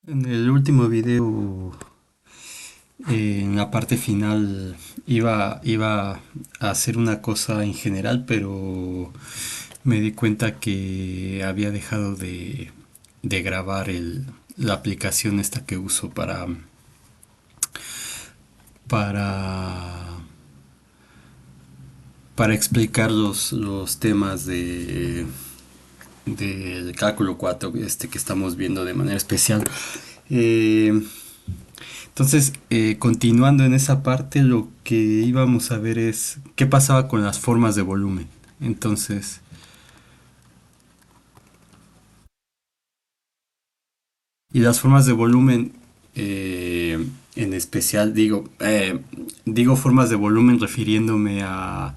En el último video, en la parte final, iba a hacer una cosa en general, pero me di cuenta que había dejado de grabar la aplicación esta que uso para, para explicar los temas del cálculo 4 que estamos viendo de manera especial. Eh, Continuando en esa parte, lo que íbamos a ver es qué pasaba con las formas de volumen. Entonces, y las formas de volumen, en especial, digo formas de volumen refiriéndome a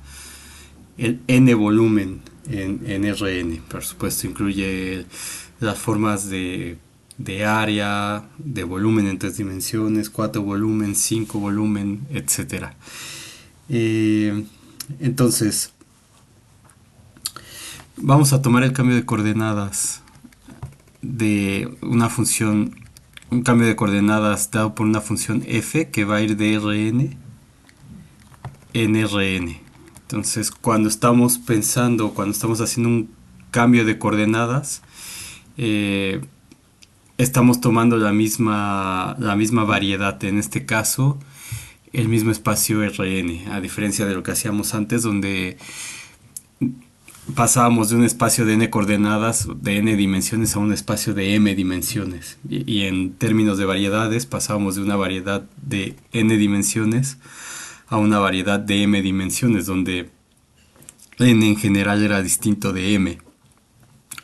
el n volumen en Rn. Por supuesto, incluye las formas de área, de volumen en tres dimensiones, 4 volumen, 5 volumen, etcétera. Eh, entonces, vamos a tomar el cambio de coordenadas de una función, un cambio de coordenadas dado por una función f que va a ir de Rn en Rn. Entonces, cuando estamos pensando, cuando estamos haciendo un cambio de coordenadas, eh, estamos tomando la misma variedad. En este caso, el mismo espacio Rn, a diferencia de lo que hacíamos antes, donde pasábamos de un espacio de n coordenadas de n dimensiones a un espacio de m dimensiones. Y en términos de variedades pasábamos de una variedad de n dimensiones a una variedad de m dimensiones, donde n en general era distinto de m.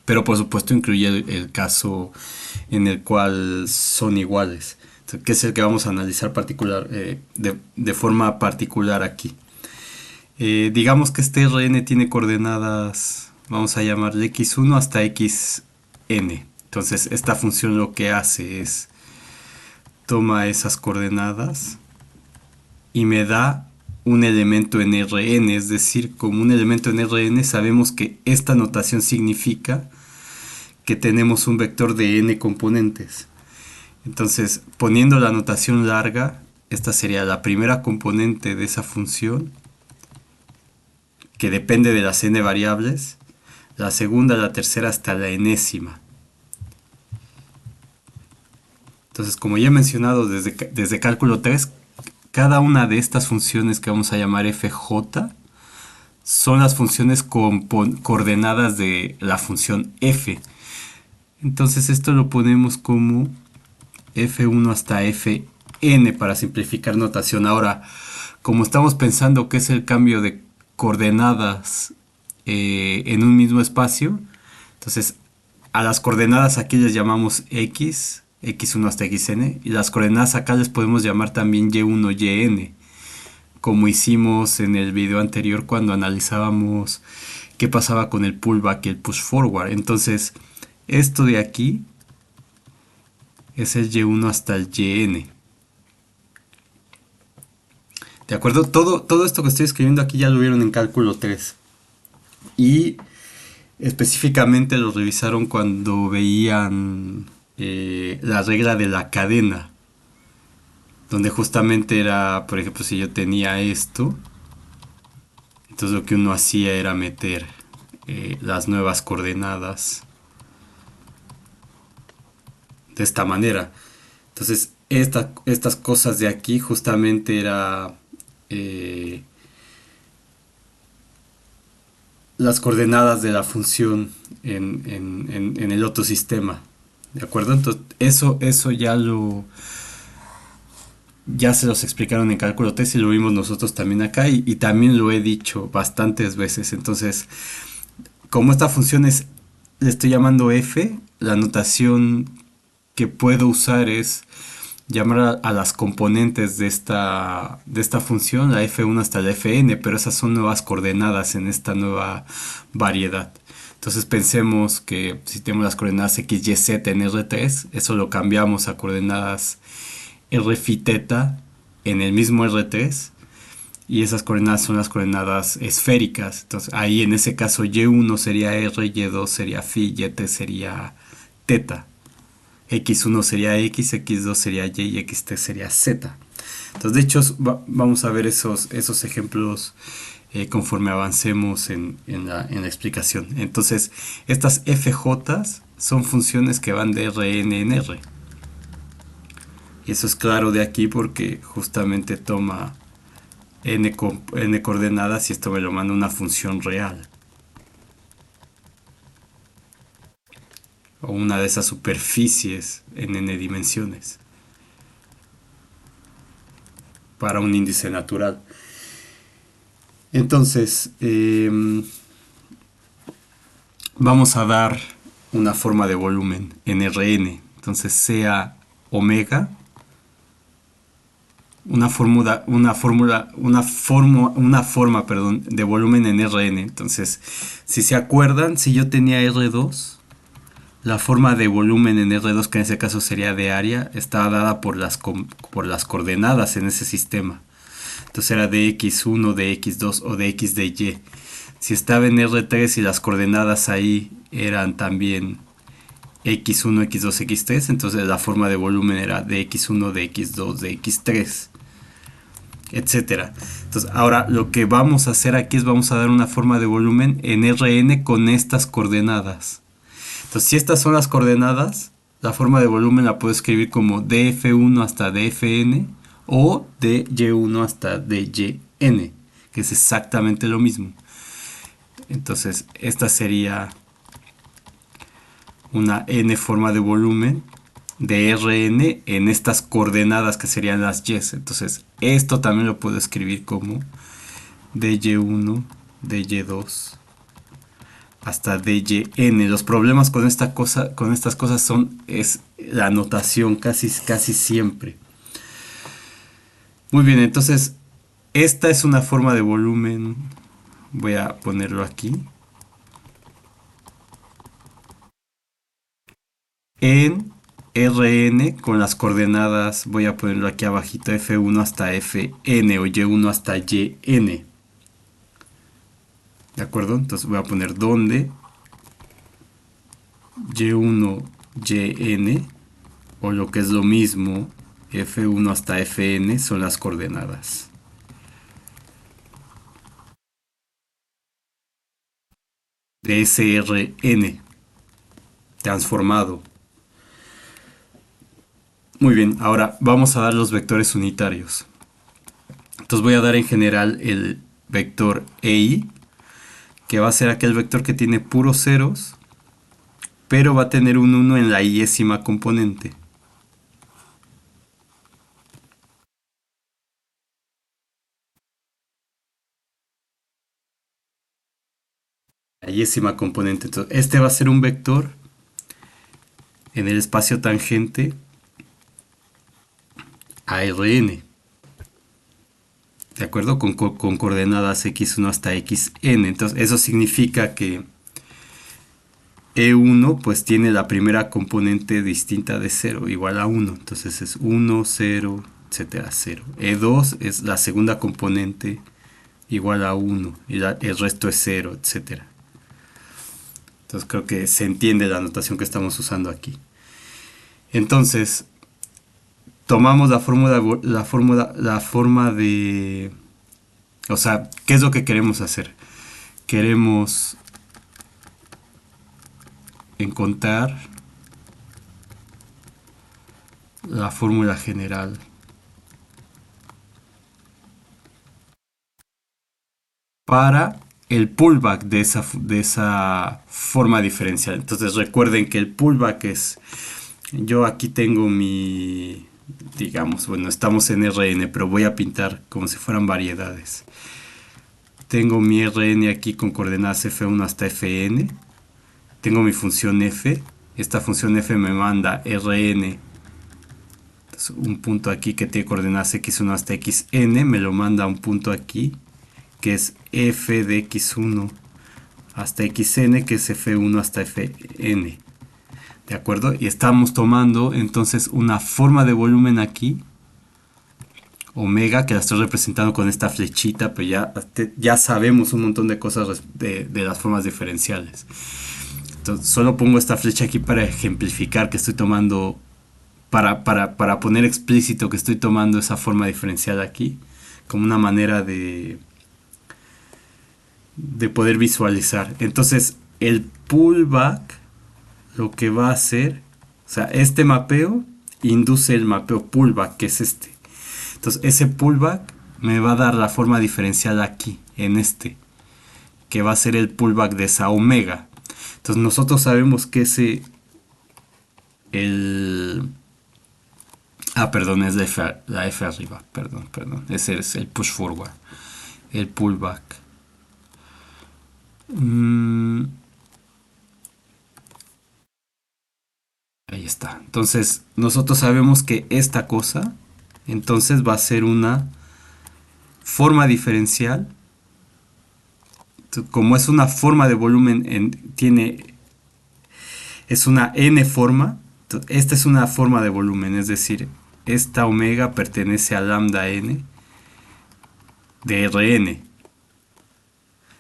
Pero por supuesto incluye el caso en el cual son iguales, que es el que vamos a analizar de forma particular aquí. Digamos que este Rn tiene coordenadas, vamos a llamarle x1 hasta xn. Entonces esta función lo que hace es toma esas coordenadas y me da un elemento en Rn, es decir, como un elemento en Rn sabemos que esta notación significa que tenemos un vector de n componentes. Entonces, poniendo la notación larga, esta sería la primera componente de esa función que depende de las n variables, la segunda, la tercera hasta la enésima. Entonces, como ya he mencionado desde cálculo 3, cada una de estas funciones que vamos a llamar fj son las funciones coordenadas de la función f. Entonces esto lo ponemos como f1 hasta fn para simplificar notación. Ahora, como estamos pensando que es el cambio de coordenadas en un mismo espacio, entonces a las coordenadas aquí les llamamos x, x1 hasta xn, y las coordenadas acá les podemos llamar también y1, yn, como hicimos en el video anterior cuando analizábamos qué pasaba con el pullback y el push forward. Entonces, esto de aquí es el y1 hasta el yn. ¿De acuerdo? Todo esto que estoy escribiendo aquí ya lo vieron en cálculo 3. Y específicamente lo revisaron cuando veían la regla de la cadena. Donde justamente era, por ejemplo, si yo tenía esto, entonces lo que uno hacía era meter las nuevas coordenadas de esta manera. Entonces, estas cosas de aquí justamente era eh, las coordenadas de la función en el otro sistema. ¿De acuerdo? Entonces, eso ya se los explicaron en cálculo 3 y lo vimos nosotros también acá y también lo he dicho bastantes veces. Entonces, como esta función le estoy llamando f, la notación que puedo usar es llamar a las componentes de esta función, la f1 hasta la fn, pero esas son nuevas coordenadas en esta nueva variedad. Entonces pensemos que si tenemos las coordenadas x, y, z en R3, eso lo cambiamos a coordenadas r phi teta en el mismo R3, y esas coordenadas son las coordenadas esféricas. Entonces ahí en ese caso y1 sería r, y2 sería phi, y t sería teta. X1 sería X, X2 sería Y y X3 sería Z. Entonces, de hecho, vamos a ver esos ejemplos conforme avancemos en la explicación. Entonces, estas FJs son funciones que van de Rn en R. Y eso es claro de aquí porque justamente toma n coordenadas y esto me lo manda una función real. O una de esas superficies en n dimensiones para un índice natural. Entonces, vamos a dar una forma de volumen en Rn. Entonces sea omega, una forma, perdón, de volumen en Rn. Entonces, si se acuerdan, si yo tenía R2, la forma de volumen en R2, que en ese caso sería de área, está dada por las coordenadas en ese sistema. Entonces era de X1, de X2 o de X de Y. Si estaba en R3 y las coordenadas ahí eran también X1, X2, X3, entonces la forma de volumen era de X1, de X2, de X3, etcétera. Entonces ahora lo que vamos a hacer aquí es vamos a dar una forma de volumen en Rn con estas coordenadas. Entonces si estas son las coordenadas, la forma de volumen la puedo escribir como df1 hasta dfn o dy1 hasta dyn, que es exactamente lo mismo. Entonces esta sería una n forma de volumen de Rn en estas coordenadas que serían las y. Entonces esto también lo puedo escribir como dy1, dy2 hasta dyn. Los problemas con estas cosas es la notación casi siempre. Muy bien, entonces esta es una forma de volumen. Voy a ponerlo aquí. En Rn con las coordenadas, voy a ponerlo aquí abajito, f1 hasta fn o y1 hasta yn. ¿De acuerdo? Entonces voy a poner donde y1, yn, o lo que es lo mismo, f1 hasta fn son las coordenadas. De SRN transformado. Muy bien, ahora vamos a dar los vectores unitarios. Entonces voy a dar en general el vector EI, que va a ser aquel vector que tiene puros ceros, pero va a tener un 1 en la iésima componente. La iésima componente. Entonces, este va a ser un vector en el espacio tangente a Rn. ¿De acuerdo? Con coordenadas x1 hasta xn. Entonces, eso significa que E1 pues tiene la primera componente distinta de 0, igual a 1. Entonces es 1, 0, etcétera, 0. E2 es la segunda componente igual a 1 y el resto es 0, etcétera. Entonces creo que se entiende la notación que estamos usando aquí. Entonces, tomamos la forma de... O sea, ¿qué es lo que queremos hacer? Queremos encontrar la fórmula general para el pullback de esa forma diferencial. Entonces recuerden que el pullback es... Yo aquí tengo mi... Digamos, bueno, estamos en Rn, pero voy a pintar como si fueran variedades. Tengo mi Rn aquí con coordenadas f1 hasta fn. Tengo mi función f. Esta función f me manda Rn. Entonces, un punto aquí que tiene coordenadas x1 hasta xn. Me lo manda a un punto aquí, que es f de x1 hasta xn, que es f1 hasta fn. ¿De acuerdo? Y estamos tomando entonces una forma de volumen aquí, omega, que la estoy representando con esta flechita, pero ya sabemos un montón de cosas de las formas diferenciales. Entonces, solo pongo esta flecha aquí para ejemplificar que estoy tomando, para poner explícito que estoy tomando esa forma diferencial aquí, como una manera de poder visualizar. Entonces, el pullback lo que va a hacer, o sea, este mapeo induce el mapeo pullback, que es este. Entonces, ese pullback me va a dar la forma diferencial aquí, en este, que va a ser el pullback de esa omega. Entonces, nosotros sabemos que perdón, es la F arriba, perdón. Ese es el push forward, el pullback. Ahí está. Entonces, nosotros sabemos que esta cosa, entonces va a ser una forma diferencial. Como es una forma de volumen, es una n forma. Esta es una forma de volumen, es decir, esta omega pertenece a lambda n de Rn.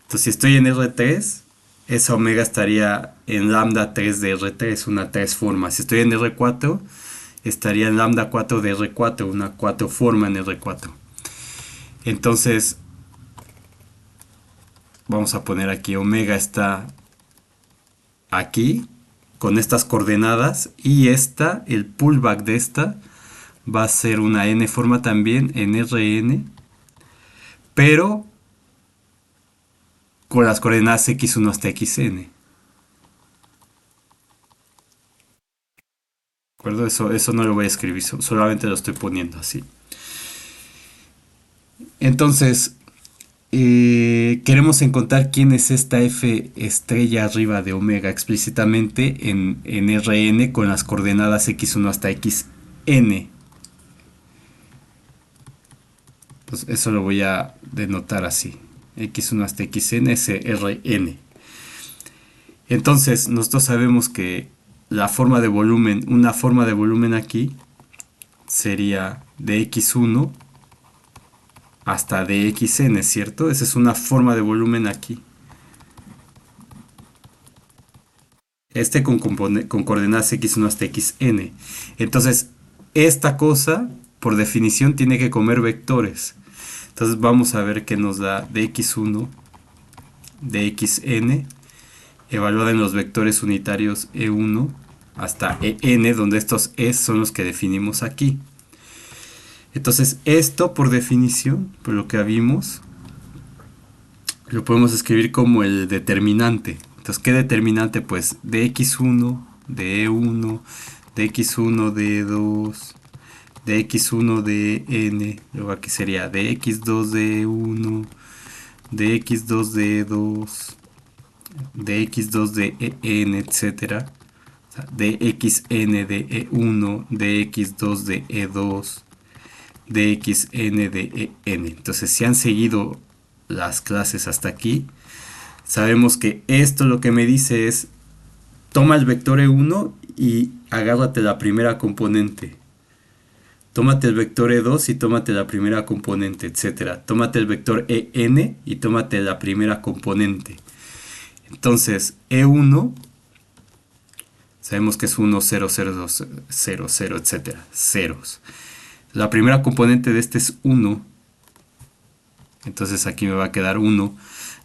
Entonces, si estoy en R3, esa omega estaría en lambda 3 de R3, una 3 forma. Si estoy en R4, estaría en lambda 4 de R4, una 4 forma en R4. Entonces, vamos a poner aquí, omega está aquí, con estas coordenadas, y el pullback de esta, va a ser una n forma también en Rn, pero con las coordenadas x1 hasta xn. ¿De acuerdo? Eso no lo voy a escribir, solamente lo estoy poniendo así. Entonces, queremos encontrar quién es esta F estrella arriba de omega explícitamente en Rn con las coordenadas x1 hasta xn. Entonces, eso lo voy a denotar así. X1 hasta xn es Rn. Entonces, nosotros sabemos que la forma de volumen, una forma de volumen aquí sería de x1 hasta dxn, ¿cierto? Esa es una forma de volumen aquí. Con coordenadas x1 hasta xn. Entonces, esta cosa, por definición, tiene que comer vectores. Entonces, vamos a ver qué nos da dx1, dxn, evaluada en los vectores unitarios e1 hasta en, donde estos e son los que definimos aquí. Entonces, esto por definición, por lo que vimos, lo podemos escribir como el determinante. Entonces, ¿qué determinante? Pues de x1, de e1, de x1, de e2, de x1, de n, luego aquí sería de x2, de e1, de x2, de e2, de x2, de en, etcétera, de xn, de e1, de x2, de e2, de xn, de en. Entonces, si han seguido las clases hasta aquí, sabemos que esto lo que me dice es: toma el vector e1 y agárrate la primera componente. Tómate el vector e2 y tómate la primera componente, etcétera. Tómate el vector en y tómate la primera componente. Entonces, e1 sabemos que es 1, 0, 0, 2, 0, 0, etcétera, ceros. La primera componente de este es 1. Entonces aquí me va a quedar 1.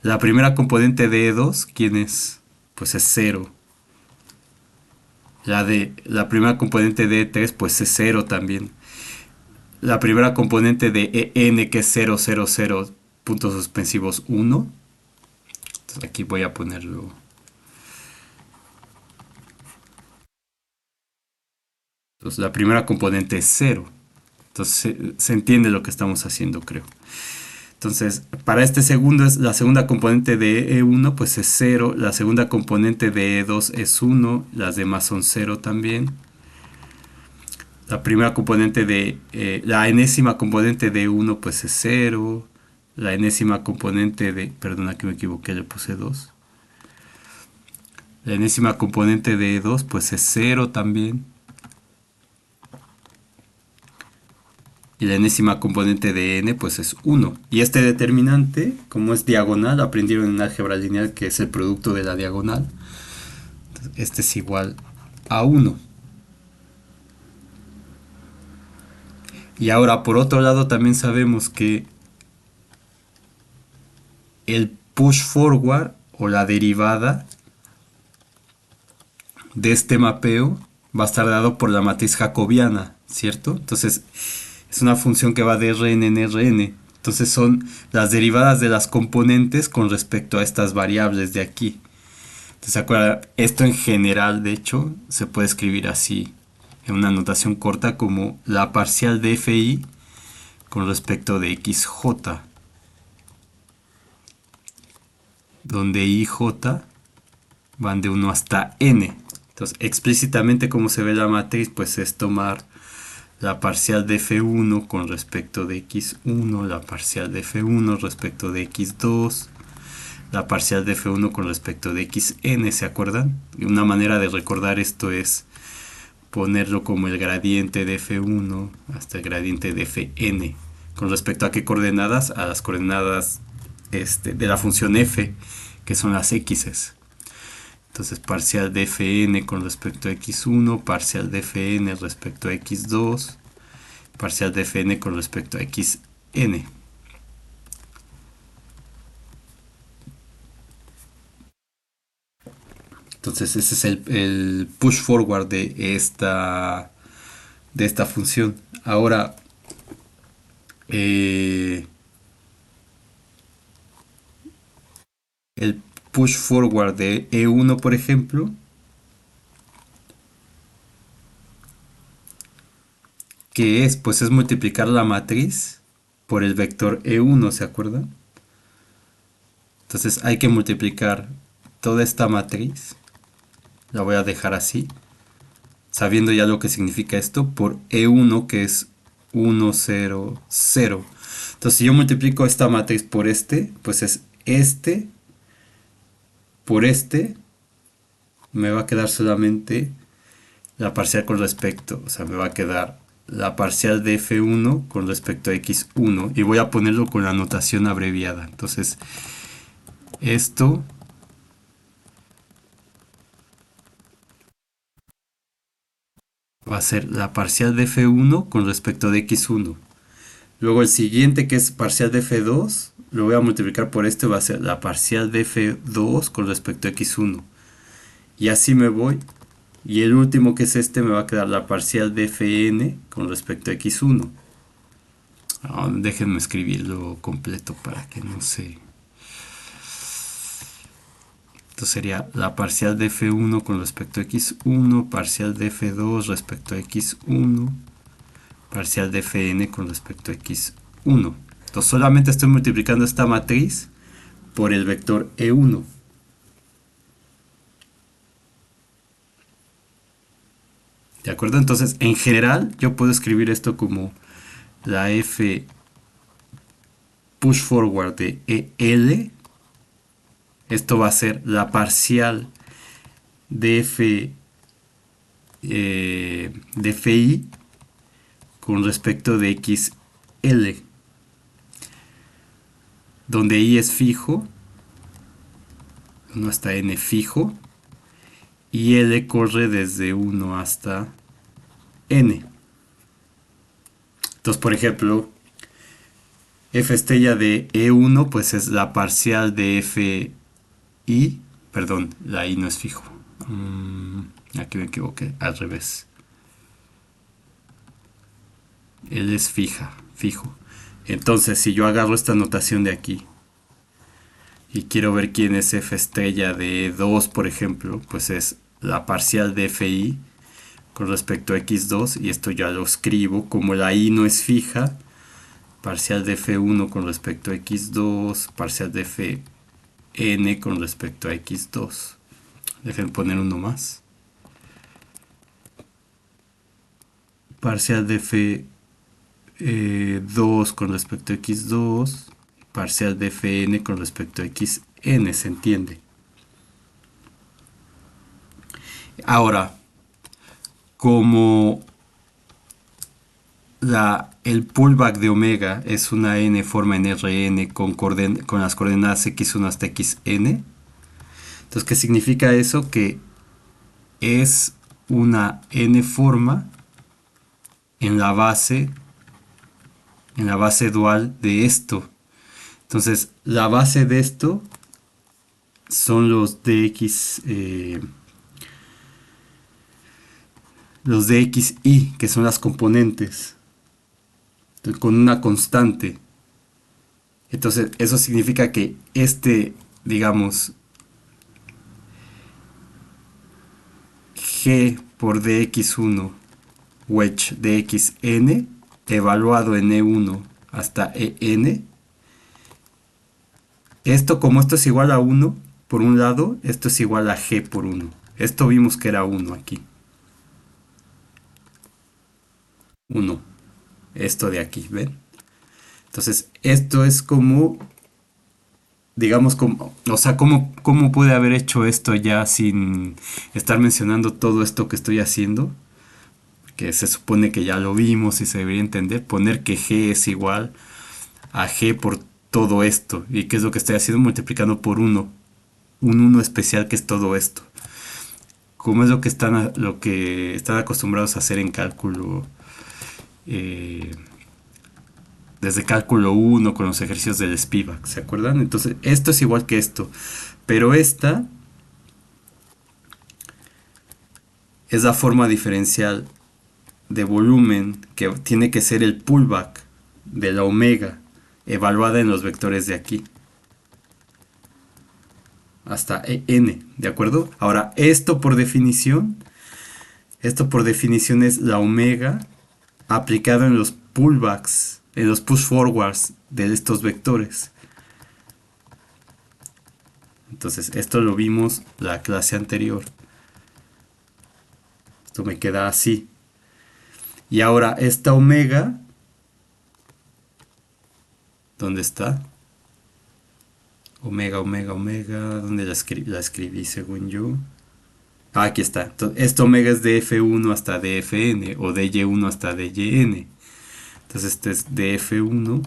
La primera componente de E2, ¿quién es? Pues es 0. La primera componente de E3, pues es 0 también. La primera componente de EN, que es 0, 0, 0, puntos suspensivos 1. Entonces aquí voy a ponerlo. Entonces la primera componente es 0. Entonces se entiende lo que estamos haciendo, creo. Entonces, para este segundo, la segunda componente de E1 pues es 0, la segunda componente de E2 es 1, las demás son 0 también. La primera componente la enésima componente de E1 pues es 0, la enésima componente perdón, aquí me equivoqué, le puse 2. La enésima componente de E2 pues es 0 también. Y la enésima componente de n pues es 1. Y este determinante, como es diagonal, aprendieron en álgebra lineal que es el producto de la diagonal. Este es igual a 1. Y ahora, por otro lado, también sabemos que el push forward o la derivada de este mapeo va a estar dado por la matriz jacobiana, ¿cierto? Entonces, es una función que va de Rn en Rn. Entonces son las derivadas de las componentes con respecto a estas variables de aquí. Entonces, ¿se acuerdan? Esto en general, de hecho, se puede escribir así, en una notación corta, como la parcial de fi con respecto de xj, donde i y j van de 1 hasta n. Entonces, explícitamente como se ve la matriz, pues es tomar la parcial de f1 con respecto de x1, la parcial de f1 respecto de x2, la parcial de f1 con respecto de xn, ¿se acuerdan? Y una manera de recordar esto es ponerlo como el gradiente de f1 hasta el gradiente de fn. ¿Con respecto a qué coordenadas? A las coordenadas de la función f, que son las x's. Entonces parcial de fn con respecto a x1, parcial de fn respecto a x2, parcial de fn con respecto a xn. Entonces ese es el push forward de esta función. Ahora, el push forward de E1, por ejemplo, ¿qué es? Pues es multiplicar la matriz por el vector E1, ¿se acuerdan? Entonces hay que multiplicar toda esta matriz, la voy a dejar así, sabiendo ya lo que significa esto, por E1, que es 1, 0, 0. Entonces si yo multiplico esta matriz por pues es este por me va a quedar solamente la parcial con respecto, o sea, me va a quedar la parcial de f1 con respecto a x1 y voy a ponerlo con la notación abreviada. Entonces, esto va a ser la parcial de f1 con respecto de x1. Luego el siguiente, que es parcial de f2, lo voy a multiplicar por este, va a ser la parcial de f2 con respecto a x1. Y así me voy. Y el último, que es este, me va a quedar la parcial de fn con respecto a x1. Déjenme escribirlo completo para que no se... Esto sería la parcial de f1 con respecto a x1, parcial de f2 respecto a x1, parcial de fn con respecto a x1. Entonces solamente estoy multiplicando esta matriz por el vector e1. ¿De acuerdo? Entonces, en general, yo puedo escribir esto como la f push forward de EL. Esto va a ser la parcial de f de fi con respecto de xl, donde i es fijo, 1 hasta n fijo, y l corre desde 1 hasta n. Entonces, por ejemplo, f estrella de e1 pues es la parcial de fi, perdón, la i no es fijo, aquí me equivoqué, al revés, l es fijo. Entonces, si yo agarro esta notación de aquí y quiero ver quién es f estrella de 2, por ejemplo, pues es la parcial de fi con respecto a x2, y esto ya lo escribo como la i no es fija, parcial de f1 con respecto a x2, parcial de fn con respecto a x2. Dejen poner uno más. Parcial de f2 con respecto a x2, parcial de fn con respecto a xn, ¿se entiende? Ahora, como el pullback de omega es una n forma en Rn con las coordenadas x1 hasta xn, entonces, ¿qué significa eso? Que es una n forma en la base dual de esto. Entonces, la base de esto son los dx, los dxi, que son las componentes, con una constante. Entonces, eso significa que digamos, g por dx1 wedge dxn evaluado en e1 hasta en. Como esto es igual a 1 por un lado, esto es igual a g por 1. Esto vimos que era 1 aquí. 1. Esto de aquí, ¿ven? Entonces, esto es como, digamos, o sea, ¿cómo pude haber hecho esto ya sin estar mencionando todo esto que estoy haciendo? Que se supone que ya lo vimos y se debería entender. Poner que g es igual a g por todo esto. ¿Y qué es lo que estoy haciendo? Multiplicando por 1. Un 1 especial que es todo esto. Como es lo que están acostumbrados a hacer en cálculo, desde cálculo 1 con los ejercicios del Spivak, ¿se acuerdan? Entonces, esto es igual que esto. Pero esta es la forma diferencial de volumen que tiene que ser el pullback de la omega evaluada en los vectores de aquí hasta n, ¿de acuerdo? Ahora, esto por definición es la omega aplicado en los pullbacks, en los push forwards de estos vectores. Entonces, esto lo vimos la clase anterior. Esto me queda así. Y ahora esta omega, ¿dónde está? Omega, ¿dónde la escribí según yo? Ah, aquí está. Entonces, esta omega es de F1 hasta dFn o de Y1 hasta dYn. Entonces este es dF1,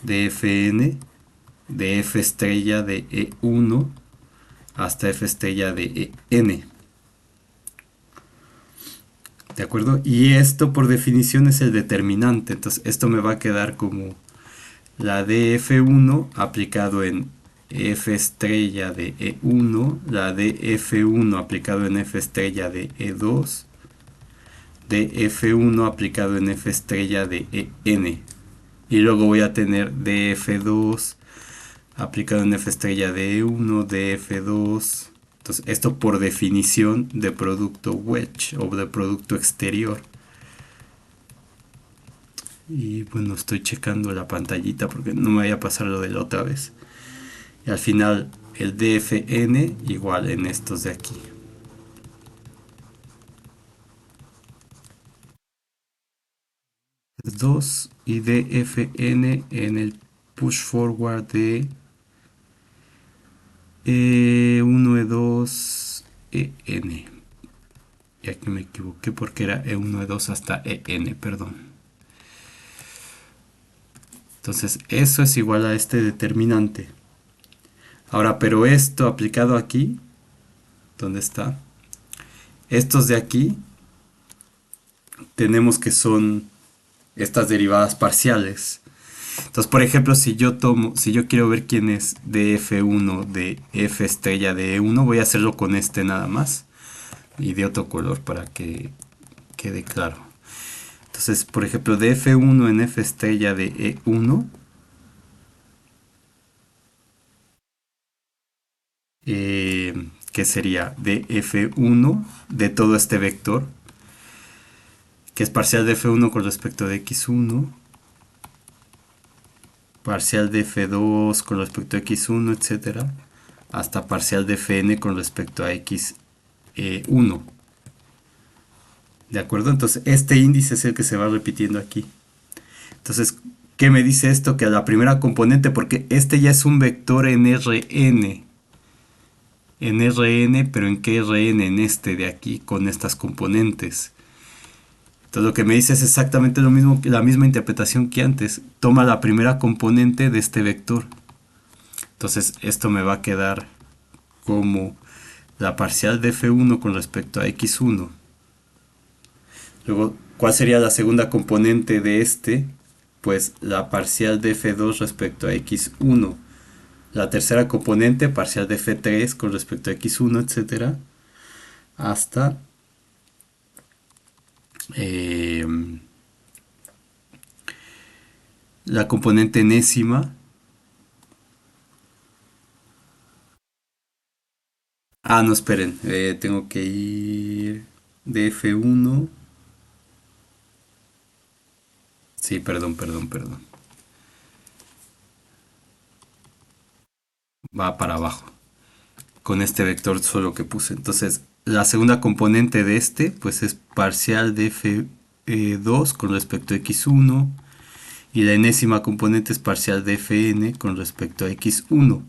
dFn, de F estrella de E1 hasta F estrella de En. ¿De acuerdo? Y esto por definición es el determinante. Entonces esto me va a quedar como la de F1 aplicado en F estrella de E1, la de F1 aplicado en F estrella de E2, de F1 aplicado en F estrella de En. Y luego voy a tener dF2 aplicado en F estrella de E1, dF2. Entonces esto por definición de producto wedge o de producto exterior. Y bueno, estoy checando la pantallita porque no me vaya a pasar lo de la otra vez. Y al final el dFn igual en estos de aquí. Es 2 y dFn en el push forward de E1, E2, En. Y aquí me equivoqué porque era E1, E2 hasta En, perdón. Entonces eso es igual a este determinante. Ahora, pero esto aplicado aquí, ¿dónde está? Estos de aquí, tenemos que son estas derivadas parciales. Entonces, por ejemplo, si yo quiero ver quién es dF1 de F estrella de E1, voy a hacerlo con este nada más. Y de otro color para que quede claro. Entonces, por ejemplo, dF1 en F estrella de E1. Que sería dF1 de todo este vector, que es parcial de F1 con respecto de X1, parcial de F2 con respecto a X1, etcétera, hasta parcial de Fn con respecto a X1. ¿De acuerdo? Entonces, este índice es el que se va repitiendo aquí. Entonces, ¿qué me dice esto? Que a la primera componente, porque este ya es un vector en Rn. En Rn, pero ¿en qué Rn? En este de aquí, con estas componentes. Entonces lo que me dice es exactamente lo mismo, la misma interpretación que antes. Toma la primera componente de este vector. Entonces esto me va a quedar como la parcial de f1 con respecto a x1. Luego, ¿cuál sería la segunda componente de este? Pues la parcial de f2 respecto a x1. La tercera componente, parcial de f3 con respecto a x1, etcétera, hasta eh, la componente enésima. Ah, no, esperen, tengo que ir de f1. Sí, perdón, perdón, perdón. Va para abajo. Con este vector solo que puse. Entonces, la segunda componente de este, pues es parcial de f2 con respecto a x1. Y la enésima componente es parcial de fn con respecto a x1.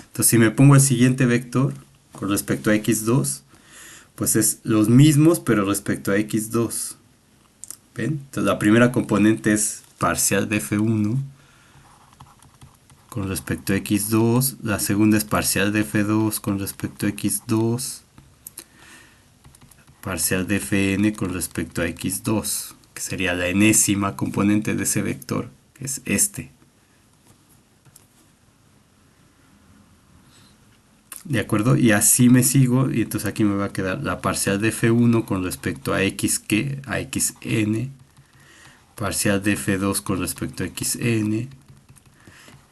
Entonces, si me pongo el siguiente vector con respecto a x2, pues es los mismos, pero respecto a x2. ¿Ven? Entonces, la primera componente es parcial de f1 con respecto a x2, la segunda es parcial de f2 con respecto a x2, parcial de fn con respecto a x2, que sería la enésima componente de ese vector, que es este. ¿De acuerdo? Y así me sigo, y entonces aquí me va a quedar la parcial de f1 con respecto a x, que a xn, parcial de f2 con respecto a xn,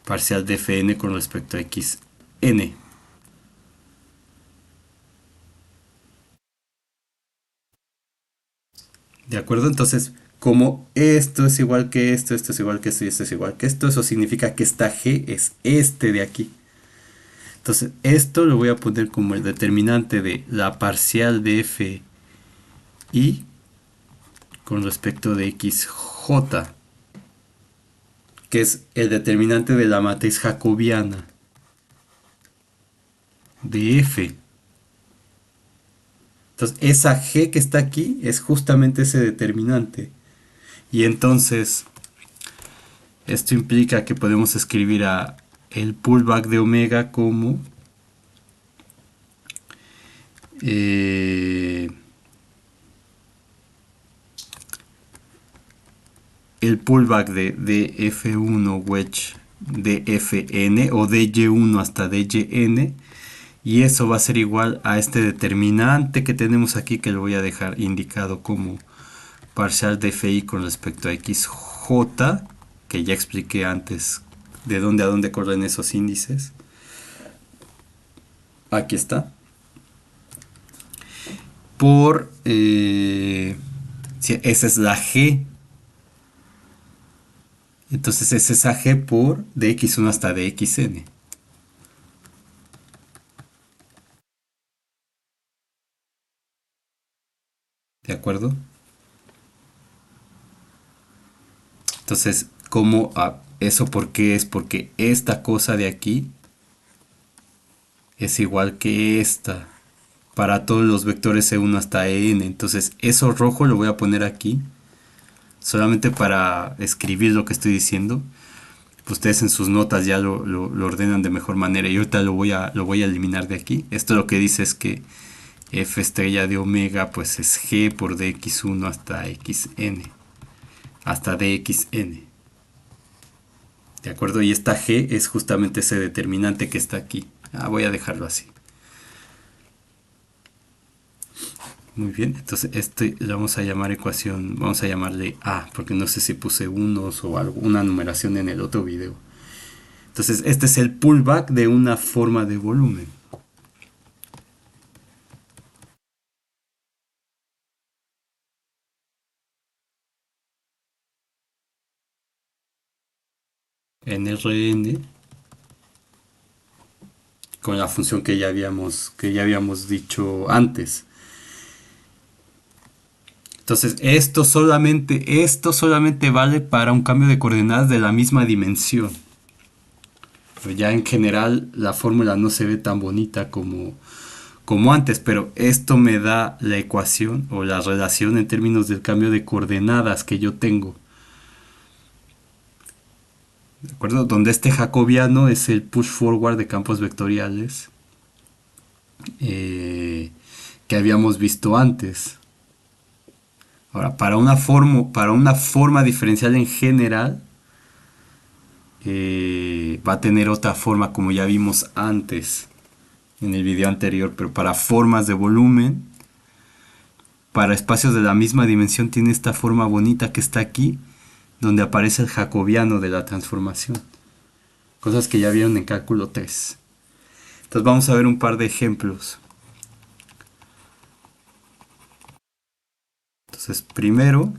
parcial de fn con respecto a xn. ¿De acuerdo? Entonces, como esto es igual que esto es igual que esto y esto es igual que esto, eso significa que esta g es este de aquí. Entonces, esto lo voy a poner como el determinante de la parcial de f i con respecto de xj, que es el determinante de la matriz jacobiana de f. Entonces, esa g que está aquí es justamente ese determinante. Y entonces, esto implica que podemos escribir a el pullback de omega como el pullback de F1 wedge de Fn o de Y1 hasta Dyn, y eso va a ser igual a este determinante que tenemos aquí, que lo voy a dejar indicado como parcial de Fi con respecto a xj, que ya expliqué antes de dónde a dónde corren esos índices. Aquí está. Por si esa es la g, entonces es esa g por de x1 hasta dxn. ¿De acuerdo? Entonces, ¿cómo eso por qué es? Porque esta cosa de aquí es igual que esta para todos los vectores e1 hasta en. Entonces, eso rojo lo voy a poner aquí solamente para escribir lo que estoy diciendo. Ustedes en sus notas ya lo ordenan de mejor manera, y ahorita lo voy a eliminar de aquí. Esto lo que dice es que f estrella de omega pues es g por dx1 hasta xn, hasta dxn. ¿De acuerdo? Y esta g es justamente ese determinante que está aquí. Voy a dejarlo así. Muy bien, entonces este lo vamos a llamar ecuación, vamos a llamarle A, porque no sé si puse unos o alguna numeración en el otro video. Entonces este es el pullback de una forma de volumen. En Rn con la función que ya habíamos dicho antes. Entonces esto solamente vale para un cambio de coordenadas de la misma dimensión. Pero ya en general la fórmula no se ve tan bonita como antes, pero esto me da la ecuación o la relación en términos del cambio de coordenadas que yo tengo. ¿De acuerdo? Donde este jacobiano es el push forward de campos vectoriales. eh, que habíamos visto antes. Ahora, para una forma diferencial en general, va a tener otra forma como ya vimos antes en el video anterior, pero para formas de volumen, para espacios de la misma dimensión, tiene esta forma bonita que está aquí, donde aparece el jacobiano de la transformación. Cosas que ya vieron en cálculo 3. Entonces vamos a ver un par de ejemplos. Entonces primero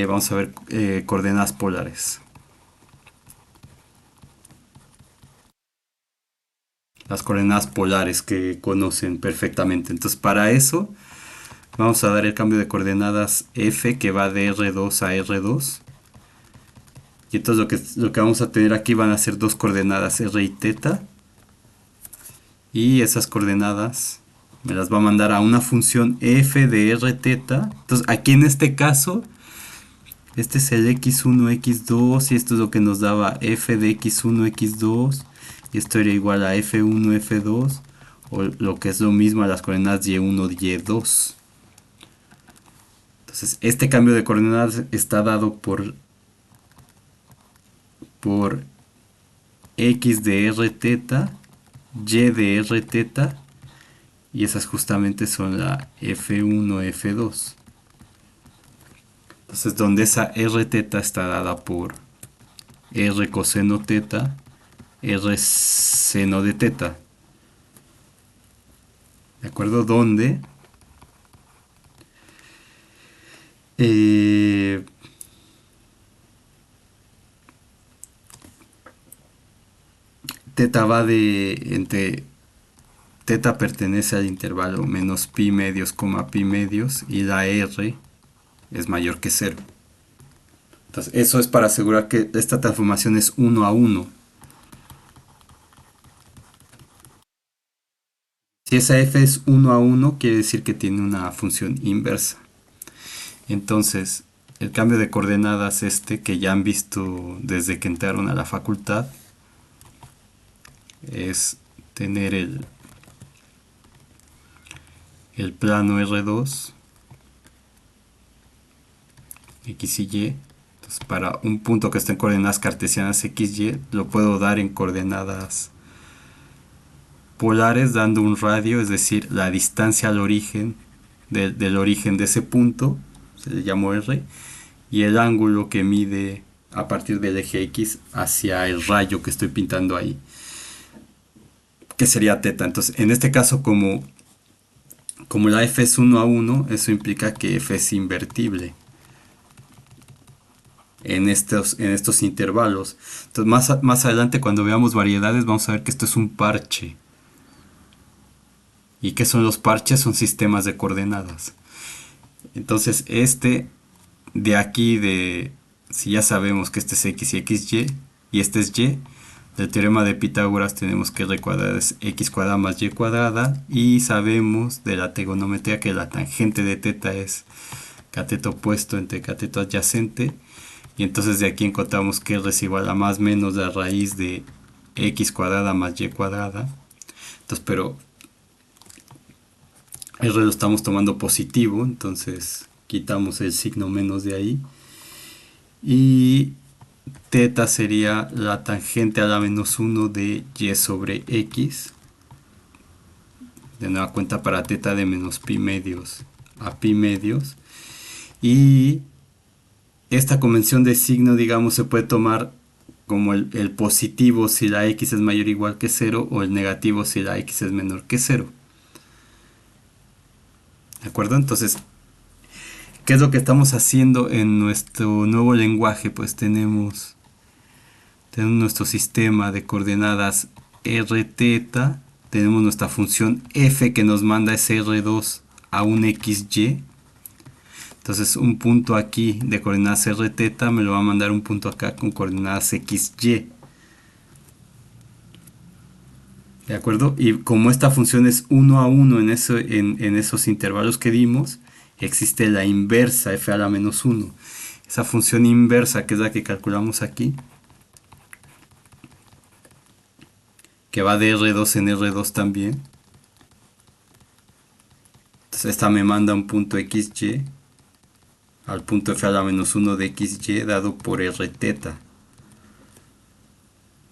vamos a ver coordenadas polares. Las coordenadas polares que conocen perfectamente. Entonces para eso vamos a dar el cambio de coordenadas F que va de R2 a R2. Y entonces lo que vamos a tener aquí van a ser dos coordenadas R y θ. Y esas coordenadas me las va a mandar a una función f de r θ. Entonces aquí en este caso, este es el x1, x2 y esto es lo que nos daba f de x1, x2. Y esto era igual a f1, f2 o lo que es lo mismo a las coordenadas y1, y2. Entonces este cambio de coordenadas está dado por x de r θ, y de r θ, y esas justamente son la f1, f2. Entonces donde esa r θ está dada por r coseno θ, r seno de θ. ¿De acuerdo? Donde θ va de entre θ pertenece al intervalo menos pi medios, pi medios, y la r es mayor que 0. Entonces eso es para asegurar que esta transformación es 1 a 1. Si esa f es 1 a 1, quiere decir que tiene una función inversa. Entonces, el cambio de coordenadas que ya han visto desde que entraron a la facultad, es tener el plano R2, X y Y. Entonces, para un punto que está en coordenadas cartesianas X, Y, lo puedo dar en coordenadas polares dando un radio, es decir, la distancia al origen del origen de ese punto, se le llamó R, y el ángulo que mide a partir del eje X hacia el rayo que estoy pintando ahí, que sería θ. Entonces, en este caso, como la f es 1 a 1, eso implica que f es invertible en estos intervalos. Entonces, más adelante, cuando veamos variedades, vamos a ver que esto es un parche. ¿Y qué son los parches? Son sistemas de coordenadas. Entonces, de aquí, si ya sabemos que este es x y xy, y este es y, del teorema de Pitágoras tenemos que r cuadrada es x cuadrada más y cuadrada, y sabemos de la trigonometría que la tangente de θ es cateto opuesto entre cateto adyacente, y entonces de aquí encontramos que r es igual a más menos la raíz de x cuadrada más y cuadrada. Entonces, pero R lo estamos tomando positivo, entonces quitamos el signo menos de ahí. Y θ sería la tangente a la menos 1 de y sobre x. De nueva cuenta para θ de menos pi medios a pi medios. Y esta convención de signo, digamos, se puede tomar como el positivo si la x es mayor o igual que 0, o el negativo si la x es menor que 0. ¿De acuerdo? Entonces, ¿qué es lo que estamos haciendo en nuestro nuevo lenguaje? Pues tenemos nuestro sistema de coordenadas rθ, tenemos nuestra función f que nos manda ese r2 a un xy. Entonces un punto aquí de coordenadas rθ me lo va a mandar un punto acá con coordenadas xy. ¿De acuerdo? Y como esta función es 1 a 1 en esos intervalos que dimos, existe la inversa f a la menos 1. Esa función inversa, que es la que calculamos aquí, que va de R2 en R2 también. Entonces esta me manda un punto XY al punto f a la menos 1 de XY dado por R teta.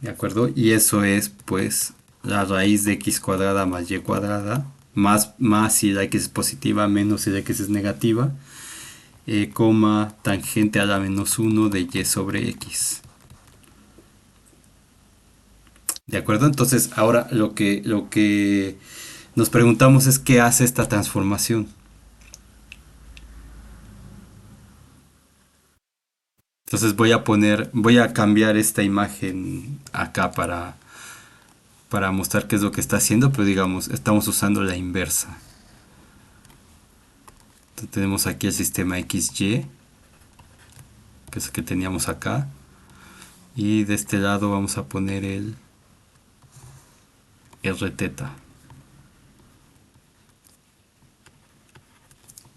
¿De acuerdo? Y eso es pues la raíz de x cuadrada más y cuadrada, más si la x es positiva, menos si la x es negativa, coma tangente a la menos 1 de y sobre x. ¿De acuerdo? Entonces ahora lo que nos preguntamos es qué hace esta transformación. Entonces voy a cambiar esta imagen acá para mostrar qué es lo que está haciendo, pero digamos, estamos usando la inversa. Entonces tenemos aquí el sistema XY, que es el que teníamos acá. Y de este lado vamos a poner el R teta.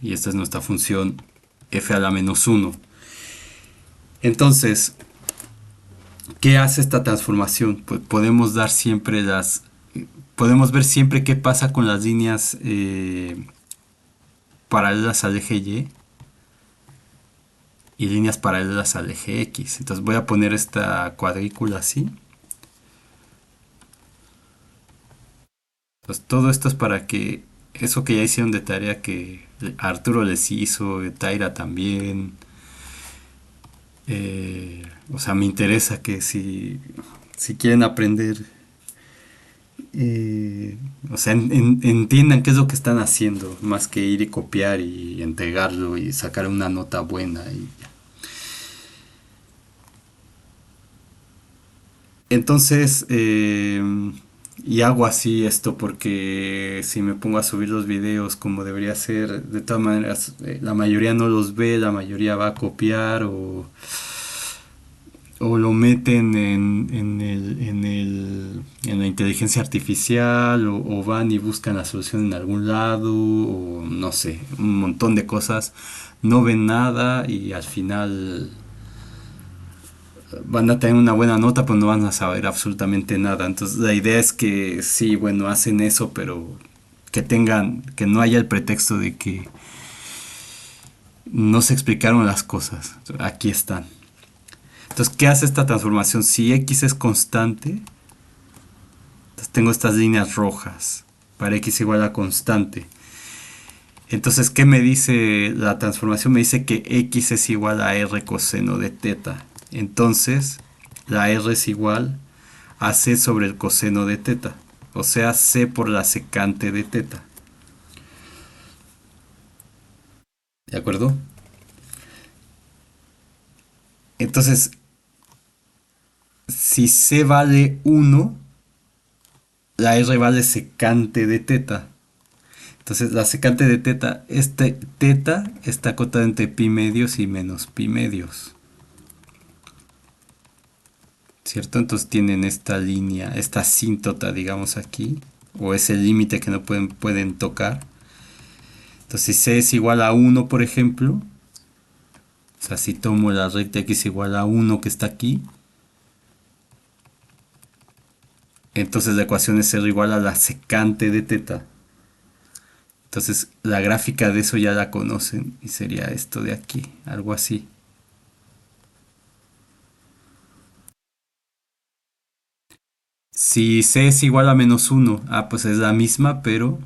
Y esta es nuestra función f a la menos 1. Entonces, ¿qué hace esta transformación? Pues podemos dar siempre podemos ver siempre qué pasa con las líneas paralelas al eje y líneas paralelas al eje X. Entonces voy a poner esta cuadrícula así. Entonces todo esto es para que eso que ya hicieron de tarea que Arturo les hizo, Taira también. O sea, me interesa que si quieren aprender, o sea, entiendan qué es lo que están haciendo, más que ir y copiar y entregarlo y sacar una nota buena. Entonces, y hago así esto porque si me pongo a subir los videos como debería ser, de todas maneras, la mayoría no los ve, la mayoría va a copiar o lo meten en la inteligencia artificial o van y buscan la solución en algún lado o no sé, un montón de cosas, no ven nada y al final van a tener una buena nota pero no van a saber absolutamente nada. Entonces la idea es que sí, bueno, hacen eso, pero que no haya el pretexto de que no se explicaron las cosas. Aquí están. Entonces, ¿qué hace esta transformación? Si x es constante, entonces tengo estas líneas rojas para x igual a constante. Entonces, ¿qué me dice la transformación? Me dice que x es igual a r coseno de teta. Entonces, la r es igual a c sobre el coseno de teta. O sea, c por la secante de teta. ¿De acuerdo? Entonces, si c vale 1, la r vale secante de teta. Entonces la secante de teta, teta está acotada entre pi medios y menos pi medios. ¿Cierto? Entonces tienen esta línea, esta asíntota, digamos aquí, o es el límite que no pueden tocar. Entonces si c es igual a 1, por ejemplo, o sea, si tomo la recta x igual a 1 que está aquí, entonces la ecuación es r igual a la secante de teta. Entonces la gráfica de eso ya la conocen y sería esto de aquí, algo así. Si c es igual a menos 1, pues es la misma, pero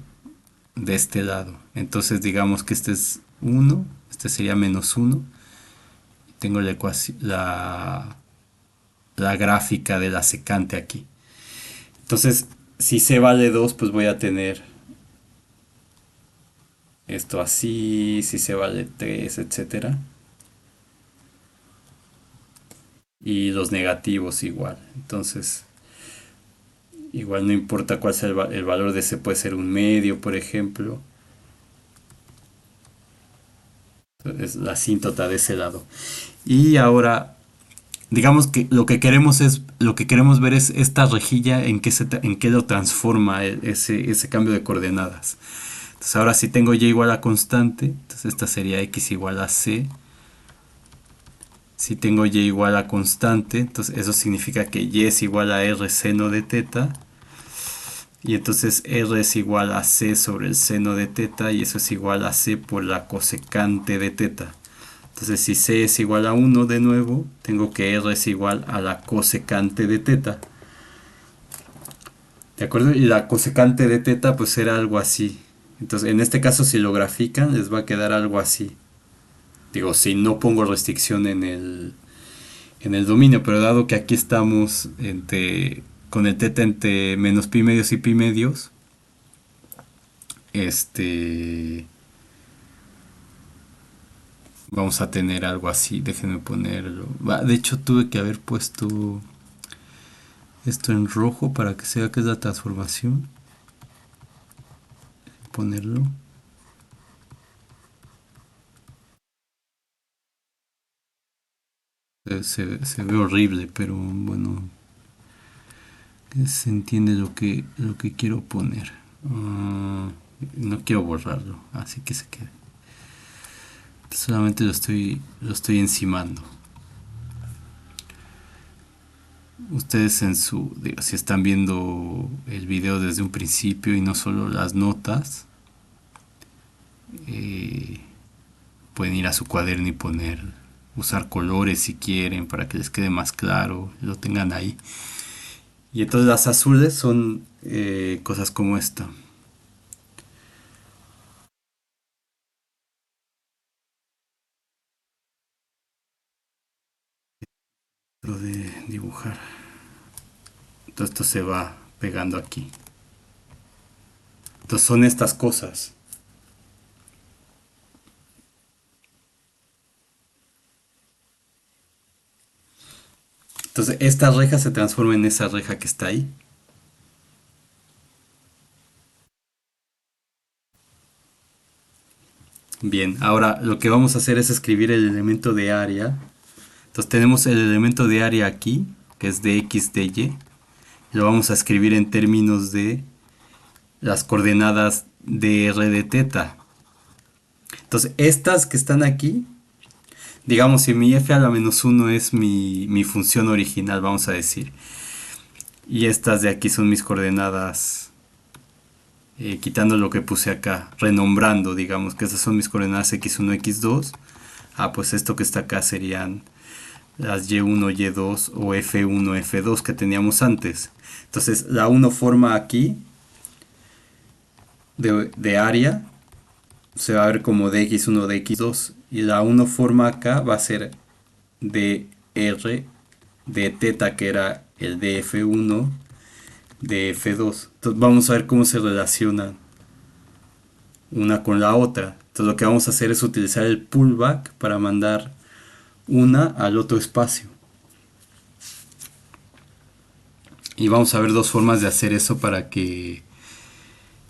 de este lado. Entonces digamos que este es 1, este sería menos 1. Tengo la ecuación, la gráfica de la secante aquí. Entonces, si c vale 2, pues voy a tener esto así, si c vale 3, etcétera. Y los negativos igual. Entonces, igual no importa cuál sea el valor de c, puede ser un medio, por ejemplo. Es la asíntota de ese lado. Y ahora, digamos que lo que queremos ver es esta rejilla en qué lo transforma ese cambio de coordenadas. Entonces ahora si tengo y igual a constante, entonces esta sería x igual a c. Si tengo y igual a constante, entonces eso significa que y es igual a r seno de teta. Y entonces R es igual a C sobre el seno de teta y eso es igual a C por la cosecante de teta. Entonces si C es igual a 1 de nuevo, tengo que R es igual a la cosecante de teta. ¿De acuerdo? Y la cosecante de teta pues era algo así. Entonces en este caso si lo grafican les va a quedar algo así. Digo, si no pongo restricción en el dominio, pero dado que aquí estamos con el teta entre menos pi medios y pi medios, este vamos a tener algo así. Déjenme ponerlo. De hecho tuve que haber puesto esto en rojo para que se vea que es la transformación. Ponerlo. Se ve horrible, pero bueno, se entiende lo que quiero poner. No quiero borrarlo, así que se quede. Solamente lo estoy encimando. Ustedes digo, si están viendo el video desde un principio y no solo las notas, eh, pueden ir a su cuaderno y usar colores si quieren para que les quede más claro, lo tengan ahí. Y entonces las azules son cosas como esta. Lo de dibujar. Todo esto se va pegando aquí. Entonces son estas cosas. Entonces esta reja se transforma en esa reja que está ahí. Bien, ahora lo que vamos a hacer es escribir el elemento de área. Entonces tenemos el elemento de área aquí, que es de x de y. Lo vamos a escribir en términos de las coordenadas de r de teta. Entonces estas que están aquí, digamos si mi f a la menos 1 es mi función original, vamos a decir. Y estas de aquí son mis coordenadas, quitando lo que puse acá, renombrando, digamos que esas son mis coordenadas x1, x2. Pues esto que está acá serían las y1, y2 o f1, f2 que teníamos antes. Entonces la 1 forma aquí de área, se va a ver como dx1, dx2. Y la 1 forma acá va a ser de r de teta, que era el de f1, de f2. Entonces vamos a ver cómo se relacionan una con la otra. Entonces lo que vamos a hacer es utilizar el pullback para mandar una al otro espacio. Y vamos a ver dos formas de hacer eso para que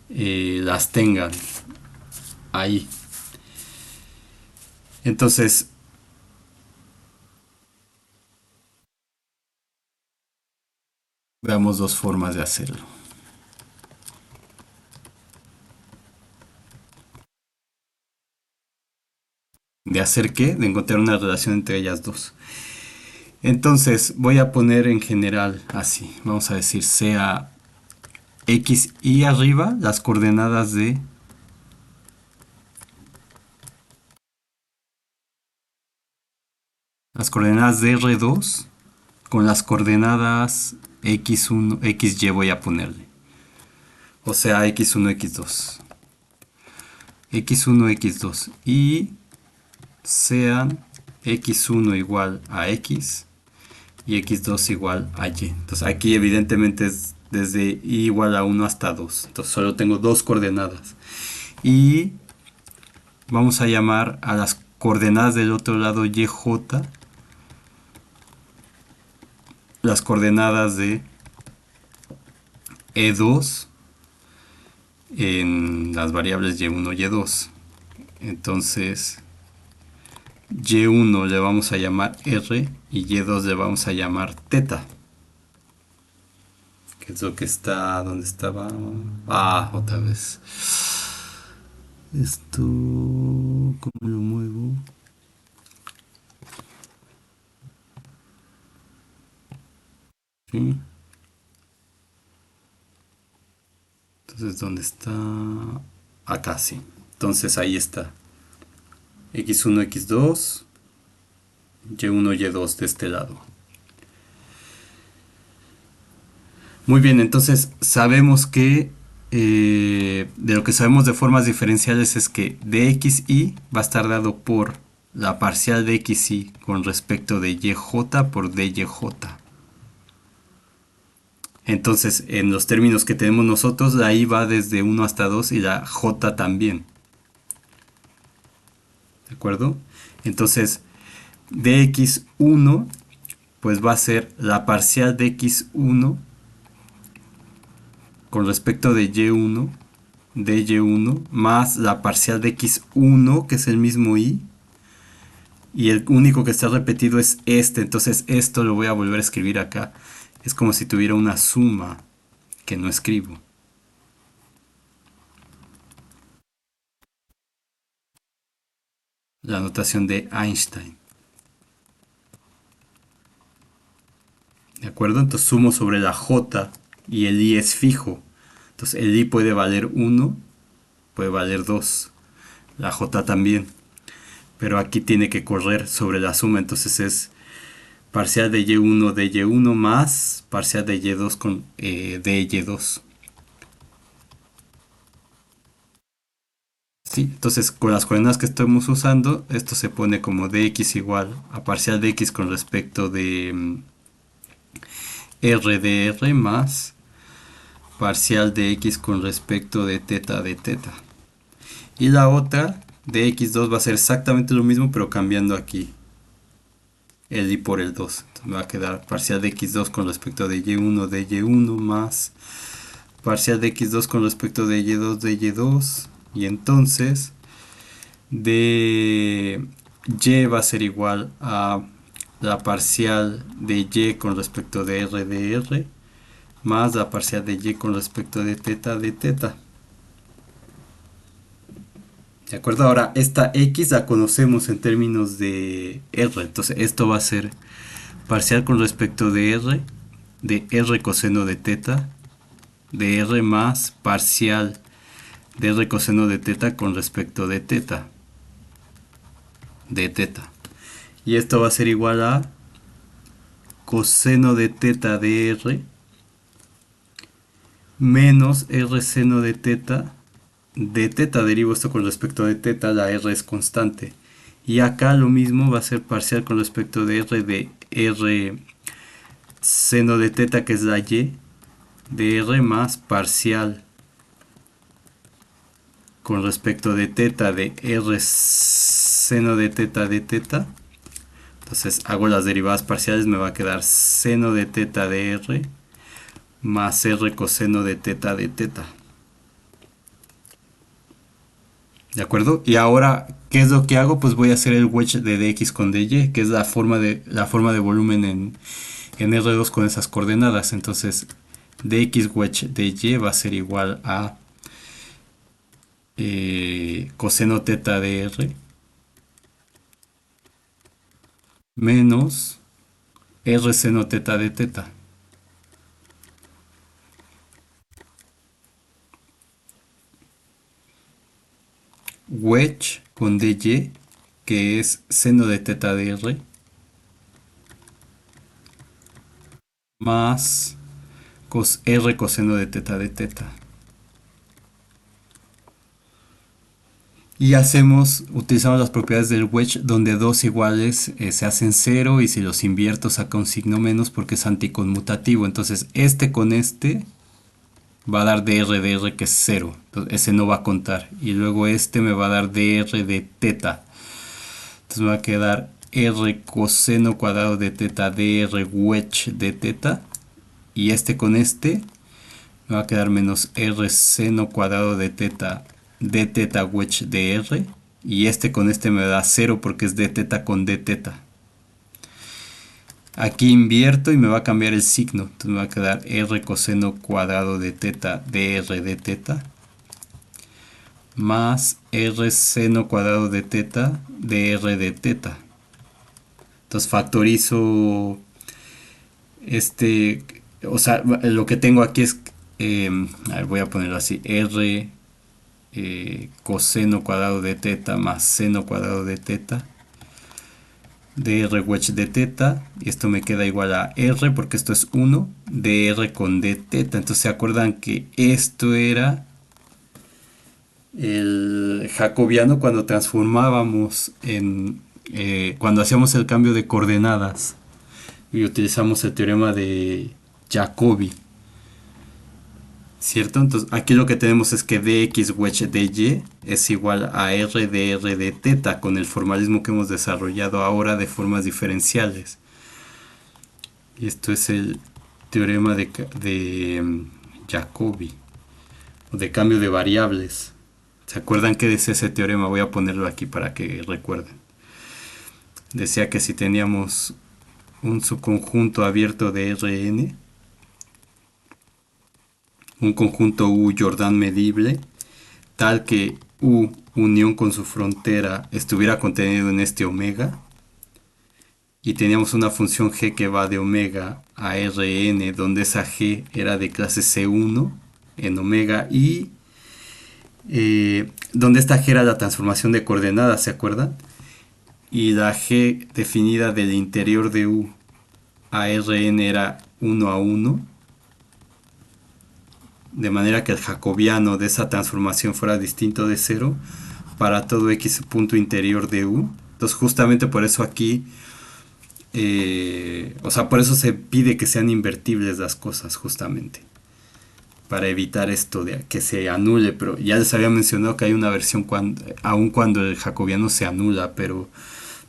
las tengan ahí. Entonces, veamos dos formas de hacerlo. ¿De hacer qué? De encontrar una relación entre ellas dos. Entonces, voy a poner en general así. Vamos a decir sea x y arriba las coordenadas de R2 con las coordenadas x1, xy voy a ponerle. O sea, x1, x2. x1, x2. Y sean x1 igual a x y x2 igual a y. Entonces aquí evidentemente es desde y igual a 1 hasta 2. Entonces solo tengo dos coordenadas. Y vamos a llamar a las coordenadas del otro lado yj las coordenadas de E2 en las variables y1, y2. Entonces y1 le vamos a llamar r y y2 le vamos a llamar teta. ¿Qué es lo que está? ¿Dónde estaba? Otra vez. Esto, ¿cómo lo muevo? ¿Sí? Entonces, ¿dónde está? Acá sí. Entonces ahí está. X1, X2, Y1, Y2 de este lado. Muy bien, entonces sabemos que de lo que sabemos de formas diferenciales es que dxy va a estar dado por la parcial de xy con respecto de yj por dyj. Entonces, en los términos que tenemos nosotros, la i va desde 1 hasta 2 y la j también. ¿De acuerdo? Entonces, dx1 pues va a ser la parcial de x1 con respecto de y1 de y1 más la parcial de x1 que es el mismo y el único que está repetido es este, entonces esto lo voy a volver a escribir acá, es como si tuviera una suma que no escribo. La notación de Einstein. ¿De acuerdo? Entonces sumo sobre la j y el i es fijo. Entonces el i puede valer 1, puede valer 2, la j también. Pero aquí tiene que correr sobre la suma, entonces es parcial de y1 de y1 más parcial de y2 con de y2. Sí, entonces con las coordenadas que estamos usando, esto se pone como dx igual a parcial de x con respecto de r de r más parcial de x con respecto de teta de teta. Y la otra de x2 va a ser exactamente lo mismo, pero cambiando aquí el i por el 2. Entonces me va a quedar parcial de x2 con respecto de y1 más parcial de x2 con respecto de y2. Y entonces de y va a ser igual a la parcial de y con respecto de r más la parcial de y con respecto de teta de teta. ¿De acuerdo? Ahora, esta x la conocemos en términos de r. Entonces, esto va a ser parcial con respecto de r coseno de teta, de r más parcial de r coseno de teta con respecto de teta, de teta. Y esto va a ser igual a coseno de teta de r menos r seno de teta. Derivo esto con respecto de teta, la r es constante. Y acá lo mismo va a ser parcial con respecto de r seno de teta, que es la y, de r más parcial con respecto de teta de r seno de teta de teta. Entonces hago las derivadas parciales, me va a quedar seno de teta de r más r coseno de teta de teta. ¿De acuerdo? Y ahora, ¿qué es lo que hago? Pues voy a hacer el wedge de dx con dy, que es la forma de volumen en R2 con esas coordenadas. Entonces, dx wedge de y va a ser igual a coseno teta de r menos r seno teta de teta. Wedge con dy, que es seno de teta de r más r coseno de teta de teta. Y utilizamos las propiedades del wedge, donde dos iguales se hacen cero, y si los invierto saca un signo menos porque es anticonmutativo. Entonces este con este va a dar dr que es 0. Entonces ese no va a contar. Y luego este me va a dar dr de teta. Entonces me va a quedar r coseno cuadrado de teta dr wedge de teta. Y este con este me va a quedar menos r seno cuadrado de teta d teta wedge de r. Y este con este me da 0 porque es d teta con d teta. Aquí invierto y me va a cambiar el signo. Entonces me va a quedar r coseno cuadrado de teta dr de teta más r seno cuadrado de teta dr de teta. Entonces factorizo o sea, lo que tengo aquí es A ver, voy a ponerlo así, r coseno cuadrado de teta más seno cuadrado de teta de r wedge de teta, y esto me queda igual a r, porque esto es 1 de r con d teta. Entonces se acuerdan que esto era el jacobiano cuando transformábamos cuando hacíamos el cambio de coordenadas y utilizamos el teorema de Jacobi, ¿cierto? Entonces aquí lo que tenemos es que dx wedge dy es igual a r de r de teta, con el formalismo que hemos desarrollado ahora de formas diferenciales. Y esto es el teorema de Jacobi, o de cambio de variables. ¿Se acuerdan qué decía ese teorema? Voy a ponerlo aquí para que recuerden. Decía que si teníamos un subconjunto abierto de Rn, un conjunto U Jordan medible, tal que U unión con su frontera estuviera contenido en este omega, y teníamos una función g que va de omega a Rn, donde esa g era de clase C1 en omega, y donde esta g era la transformación de coordenadas, ¿se acuerdan? Y la g definida del interior de U a Rn era 1 a 1, de manera que el jacobiano de esa transformación fuera distinto de 0 para todo x punto interior de U. Entonces justamente por eso aquí, o sea, por eso se pide que sean invertibles las cosas, justamente, para evitar esto de que se anule. Pero ya les había mencionado que hay una versión aun cuando el jacobiano se anula, pero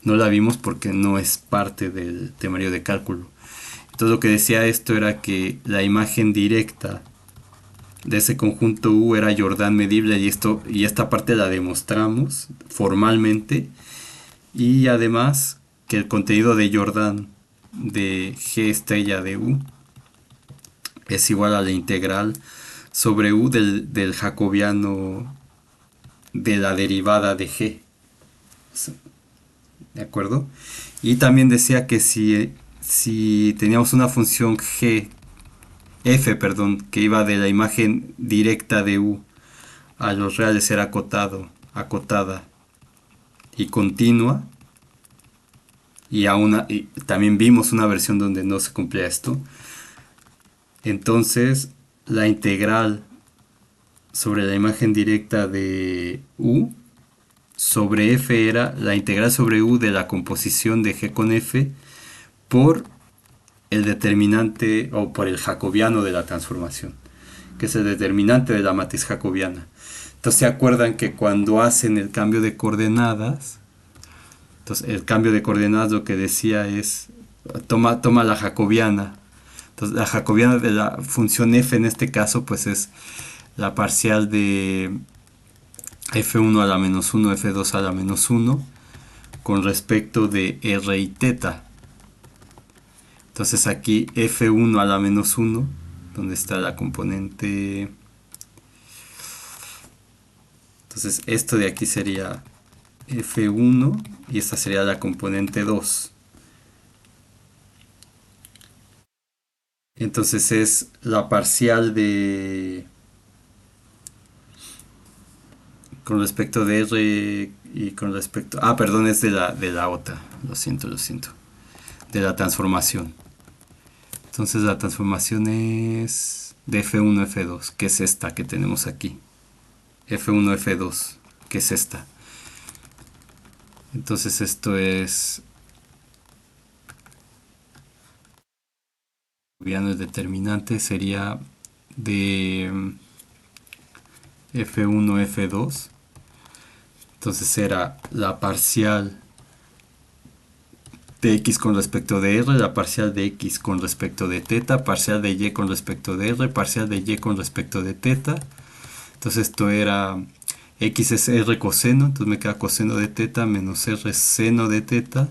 no la vimos porque no es parte del temario de cálculo. Entonces lo que decía esto era que la imagen directa de ese conjunto U era Jordan medible, y esta parte la demostramos formalmente, y además que el contenido de Jordan de G estrella de U es igual a la integral sobre U del jacobiano de la derivada de G, ¿de acuerdo? Y también decía que si teníamos una función G f, perdón, que iba de la imagen directa de U a los reales, era acotada y continua, y también vimos una versión donde no se cumplía esto. Entonces la integral sobre la imagen directa de U sobre f era la integral sobre U de la composición de G con f por el determinante, o por el jacobiano de la transformación, que es el determinante de la matriz jacobiana. Entonces se acuerdan que cuando hacen el cambio de coordenadas, entonces el cambio de coordenadas lo que decía es, toma la jacobiana. Entonces la jacobiana de la función f en este caso pues es la parcial de f1 a la menos 1, f2 a la menos 1 con respecto de r y teta. Entonces aquí f1 a la menos 1, donde está la componente. Entonces esto de aquí sería f1 y esta sería la componente 2. Entonces es la parcial de, con respecto de r y con respecto, perdón, es de la otra, lo siento, de la transformación. Entonces la transformación es de f1 f2, que es esta que tenemos aquí, f1 f2, que es esta. Entonces esto es, ya no es determinante, sería de f1 f2. Entonces era la parcial de x con respecto de r, la parcial de x con respecto de teta, parcial de y con respecto de r, parcial de y con respecto de teta. Entonces esto era, x es r coseno, entonces me queda coseno de teta menos r seno de teta,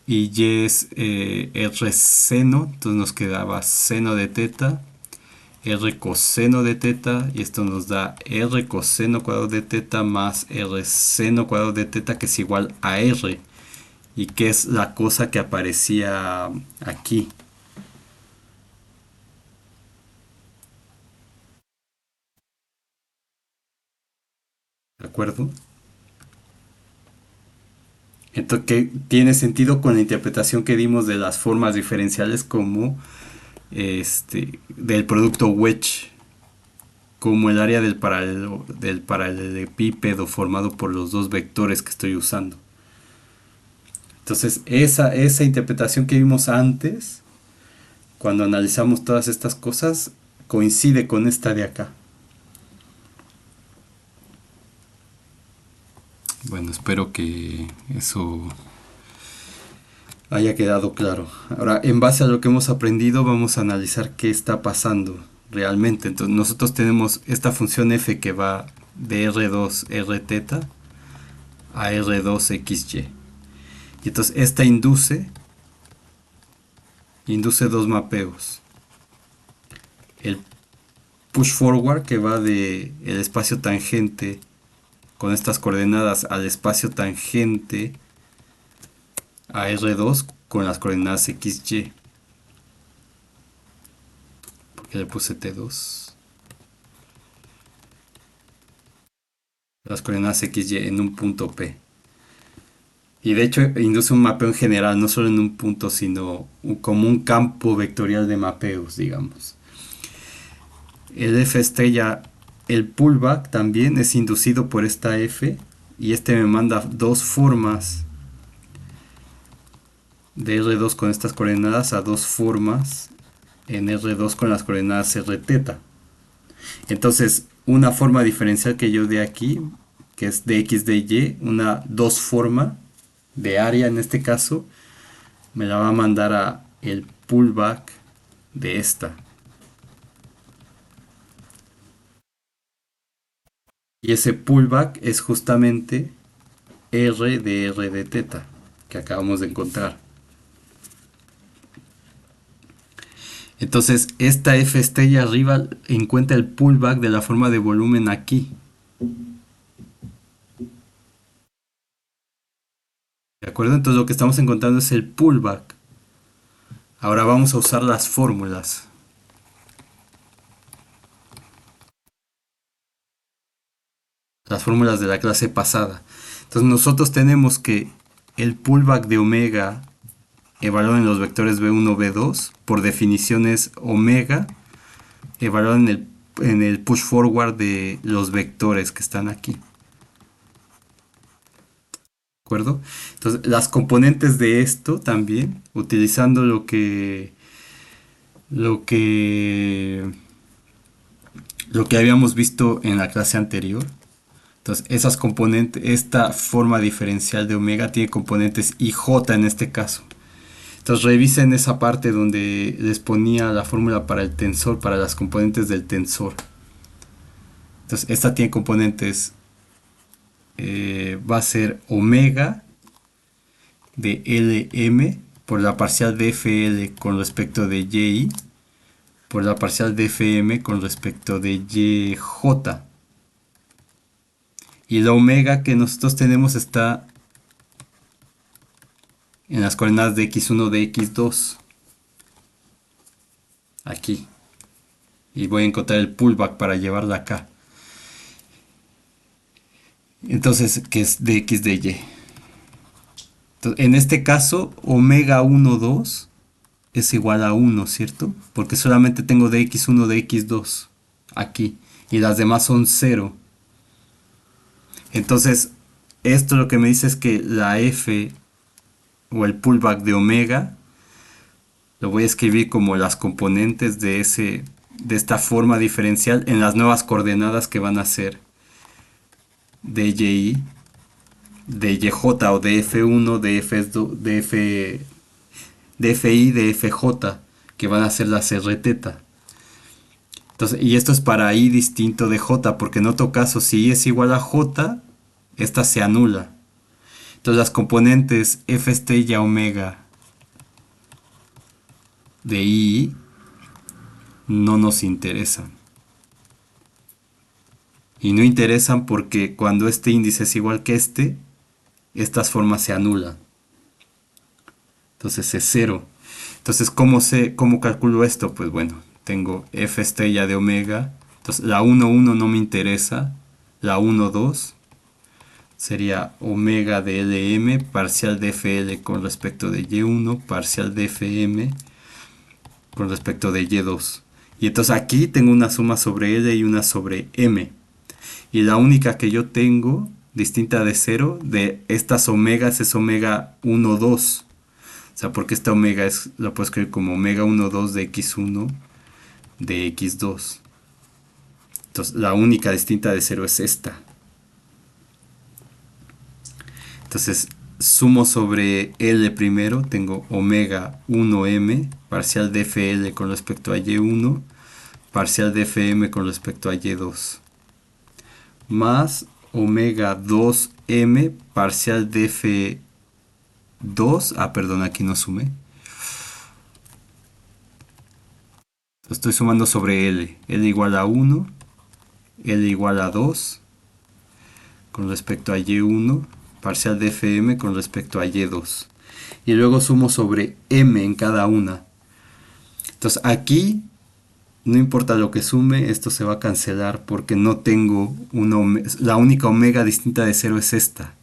y y es r seno, entonces nos quedaba seno de teta, r coseno de teta, y esto nos da r coseno cuadrado de teta más r seno cuadrado de teta, que es igual a r, y que es la cosa que aparecía aquí. acuerdo? Entonces, que tiene sentido con la interpretación que dimos de las formas diferenciales como del producto wedge, como el área del paralelepípedo formado por los dos vectores que estoy usando. Entonces, esa interpretación que vimos antes, cuando analizamos todas estas cosas, coincide con esta de acá. Bueno, espero que eso haya quedado claro. Ahora, en base a lo que hemos aprendido, vamos a analizar qué está pasando realmente. Entonces, nosotros tenemos esta función f que va de R2 Rθ a R2 XY. Y entonces, esta induce dos mapeos. El push forward, que va de el espacio tangente con estas coordenadas al espacio tangente a R2 con las coordenadas XY. Porque le puse T2. Las coordenadas XY en un punto P. Y de hecho induce un mapeo en general, no solo en un punto, sino como un campo vectorial de mapeos, digamos. El F estrella, el pullback también es inducido por esta F, y este me manda dos formas de R2 con estas coordenadas a dos formas en R2 con las coordenadas Rθ. Entonces, una forma diferencial que yo dé aquí, que es de X de Y, una dos forma de área en este caso, me la va a mandar a el pullback de esta. Y ese pullback es justamente R de R de θ, que acabamos de encontrar. Entonces, esta F estrella arriba encuentra el pullback de la forma de volumen aquí. ¿De acuerdo? Entonces lo que estamos encontrando es el pullback. Ahora vamos a usar las fórmulas. Las fórmulas de la clase pasada. Entonces nosotros tenemos que el pullback de omega evaluado en los vectores B1, B2, por definición es omega evaluado en el push forward de los vectores que están aquí. ¿De acuerdo? Entonces las componentes de esto también, utilizando lo que habíamos visto en la clase anterior. Entonces, esas componentes, esta forma diferencial de omega tiene componentes y j en este caso. Entonces, revisen esa parte donde les ponía la fórmula para el tensor, para las componentes del tensor. Entonces, esta tiene componentes, va a ser omega de Lm por la parcial de Fl con respecto de Y por la parcial de Fm con respecto de YJ. Y la omega que nosotros tenemos está en las coordenadas de x1 de x2. Aquí. Y voy a encontrar el pullback para llevarla acá. Entonces, que es de x de y. Entonces, en este caso, omega 1, 2 es igual a 1, ¿cierto? Porque solamente tengo de x1 de x2 aquí. Y las demás son 0. Entonces, esto lo que me dice es que la f o el pullback de omega lo voy a escribir como las componentes de esta forma diferencial en las nuevas coordenadas que van a ser de y, de yj o de f1, de f2, de fi, de fj, que van a ser las rθ. Entonces, y esto es para i distinto de j, porque en otro caso, si i es igual a j, esta se anula. Entonces las componentes f estrella omega de i no nos interesan. Y no interesan porque cuando este índice es igual que estas formas se anulan. Entonces es 0. Entonces, ¿cómo calculo esto? Pues bueno, tengo f estrella de omega. Entonces la 1, 1 no me interesa. La 1, 2 sería omega de LM parcial de FL con respecto de Y1 parcial de FM con respecto de Y2. Y entonces aquí tengo una suma sobre L y una sobre M. Y la única que yo tengo, distinta de 0, de estas omegas es omega 1, 2. O sea, porque esta omega la puedo escribir como omega 1, 2 de X1 de X2. Entonces, la única distinta de 0 es esta. Entonces, sumo sobre L primero, tengo omega 1m parcial de FL con respecto a Y1 parcial de FM con respecto a Y2 más omega 2m parcial de F2, perdón, aquí no sumé. Estoy sumando sobre L igual a 1, L igual a 2 con respecto a Y1 parcial de FM con respecto a Y2. Y luego sumo sobre M en cada una. Entonces aquí, no importa lo que sume, esto se va a cancelar porque no tengo la única omega distinta de 0 es esta.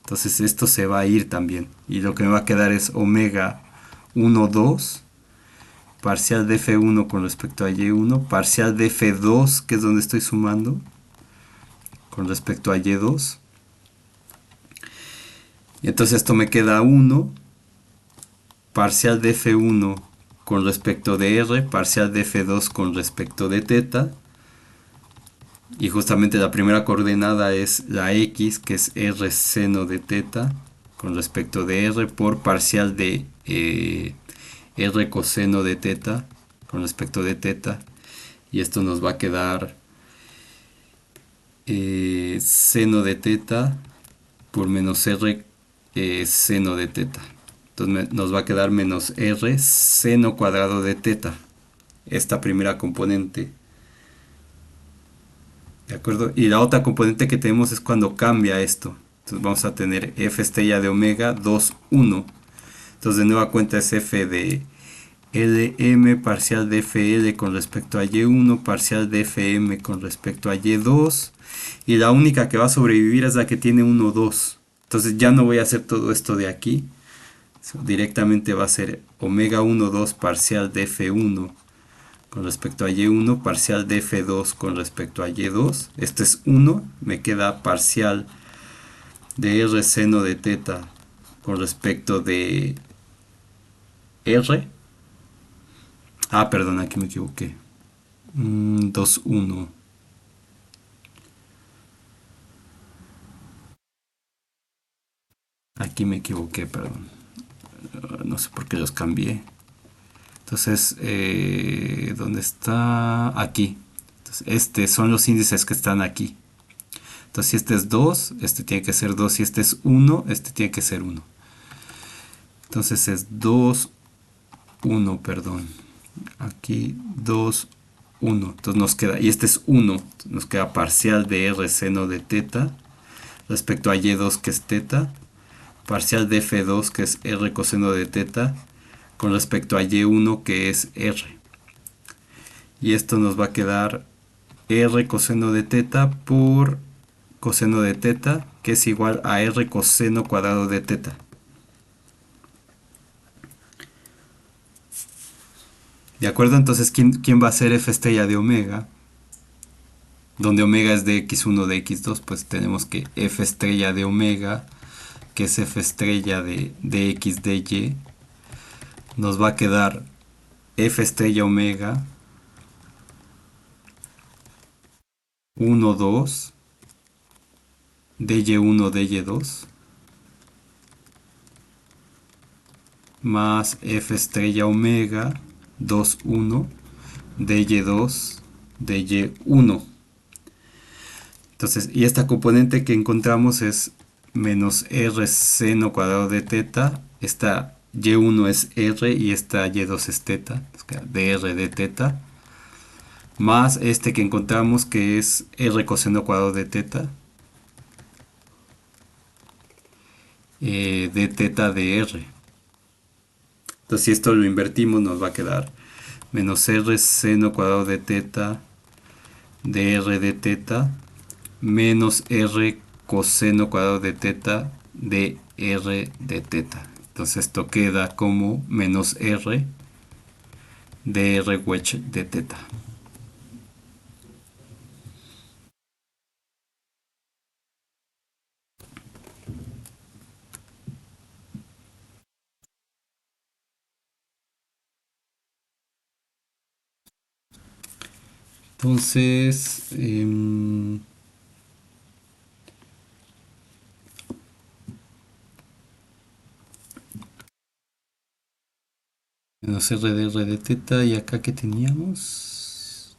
Entonces esto se va a ir también. Y lo que me va a quedar es omega 1, 2 parcial de F1 con respecto a Y1 parcial de F2, que es donde estoy sumando, con respecto a Y2. Y entonces esto me queda 1 parcial de F1 con respecto de R, parcial de F2 con respecto de teta. Y justamente la primera coordenada es la X, que es R seno de teta, con respecto de R, por parcial de R coseno de teta, con respecto de teta. Y esto nos va a quedar seno de teta por menos R seno de teta. Entonces nos va a quedar menos R seno cuadrado de teta, esta primera componente. ¿De acuerdo? Y la otra componente que tenemos es cuando cambia esto. Entonces vamos a tener F estrella de omega 2, 1. Entonces de nueva cuenta es F de LM parcial de FL con respecto a Y1 parcial de FM con respecto a Y2. Y la única que va a sobrevivir es la que tiene 1, 2. Entonces ya no voy a hacer todo esto de aquí. Directamente va a ser omega 1, 2 parcial de F1 con respecto a Y1, parcial de F2 con respecto a Y2. Este es 1, me queda parcial de R seno de teta con respecto de R. Perdón, aquí me equivoqué. 2, 1. Aquí me equivoqué, perdón. No sé por qué los cambié. Entonces, ¿dónde está? Aquí. Entonces, son los índices que están aquí. Entonces, si este es 2, este tiene que ser 2. Si este es 1, este tiene que ser 1. Entonces es 2, 1, perdón. Aquí 2, 1. Entonces nos queda, y este es 1. Nos queda parcial de R seno de teta respecto a Y2 que es teta. Parcial de F2 que es R coseno de teta con respecto a Y1 que es R. Y esto nos va a quedar R coseno de teta por coseno de teta, que es igual a R coseno cuadrado de teta. ¿De acuerdo? Entonces, ¿quién va a ser F estrella de omega? Donde omega es de X1 de X2, pues tenemos que F estrella de omega, que es F estrella de X de Y, nos va a quedar F estrella omega 1, 2 dy1 dy2 más F estrella omega 2, 1 dy2 dy1. Entonces, y esta componente que encontramos es menos R seno cuadrado de teta. Esta Y1 es R y esta Y2 es teta, dr de teta, más este que encontramos que es R coseno cuadrado de teta, de teta de R. Entonces si esto lo invertimos nos va a quedar menos R seno cuadrado de teta de R de teta menos R coseno cuadrado de teta de r de teta. Entonces esto queda como menos r de r wedge de teta. Entonces, menos r de teta, y acá que teníamos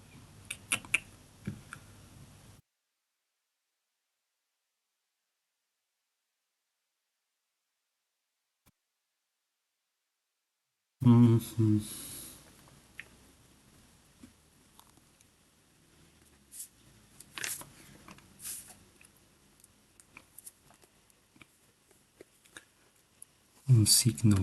un signo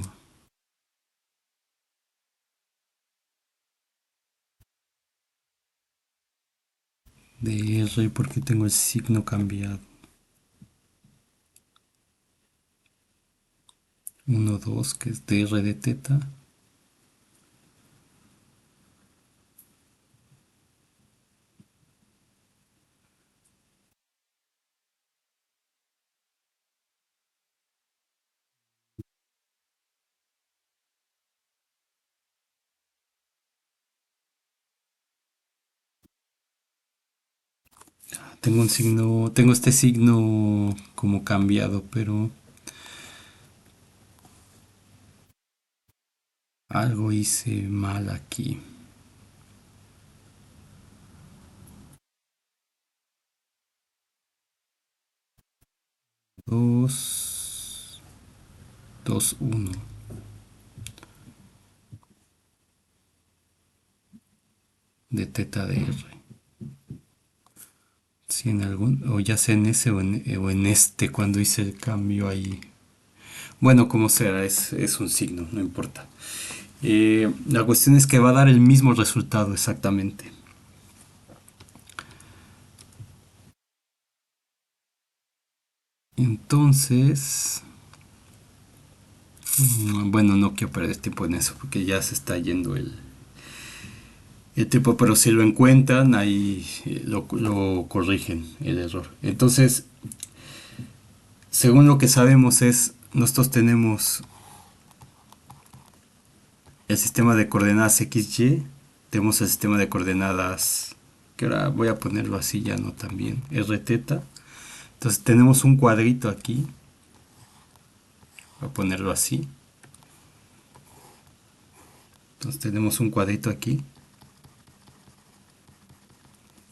de r porque tengo el signo cambiado. 1, 2, que es de r de teta. Tengo un signo, tengo este signo como cambiado, pero algo hice mal aquí. 2, 2, 1 de teta de r. Si en algún, o ya sea en ese o en este, cuando hice el cambio ahí. Bueno, como sea, es un signo, no importa. La cuestión es que va a dar el mismo resultado exactamente. Entonces, bueno, no quiero perder tiempo en eso porque ya se está yendo el tiempo, pero si lo encuentran, ahí lo corrigen el error. Entonces, según lo que sabemos es, nosotros tenemos el sistema de coordenadas XY, tenemos el sistema de coordenadas, que ahora voy a ponerlo así ya no también, R teta. Entonces tenemos un cuadrito aquí, voy a ponerlo así. Entonces tenemos un cuadrito aquí.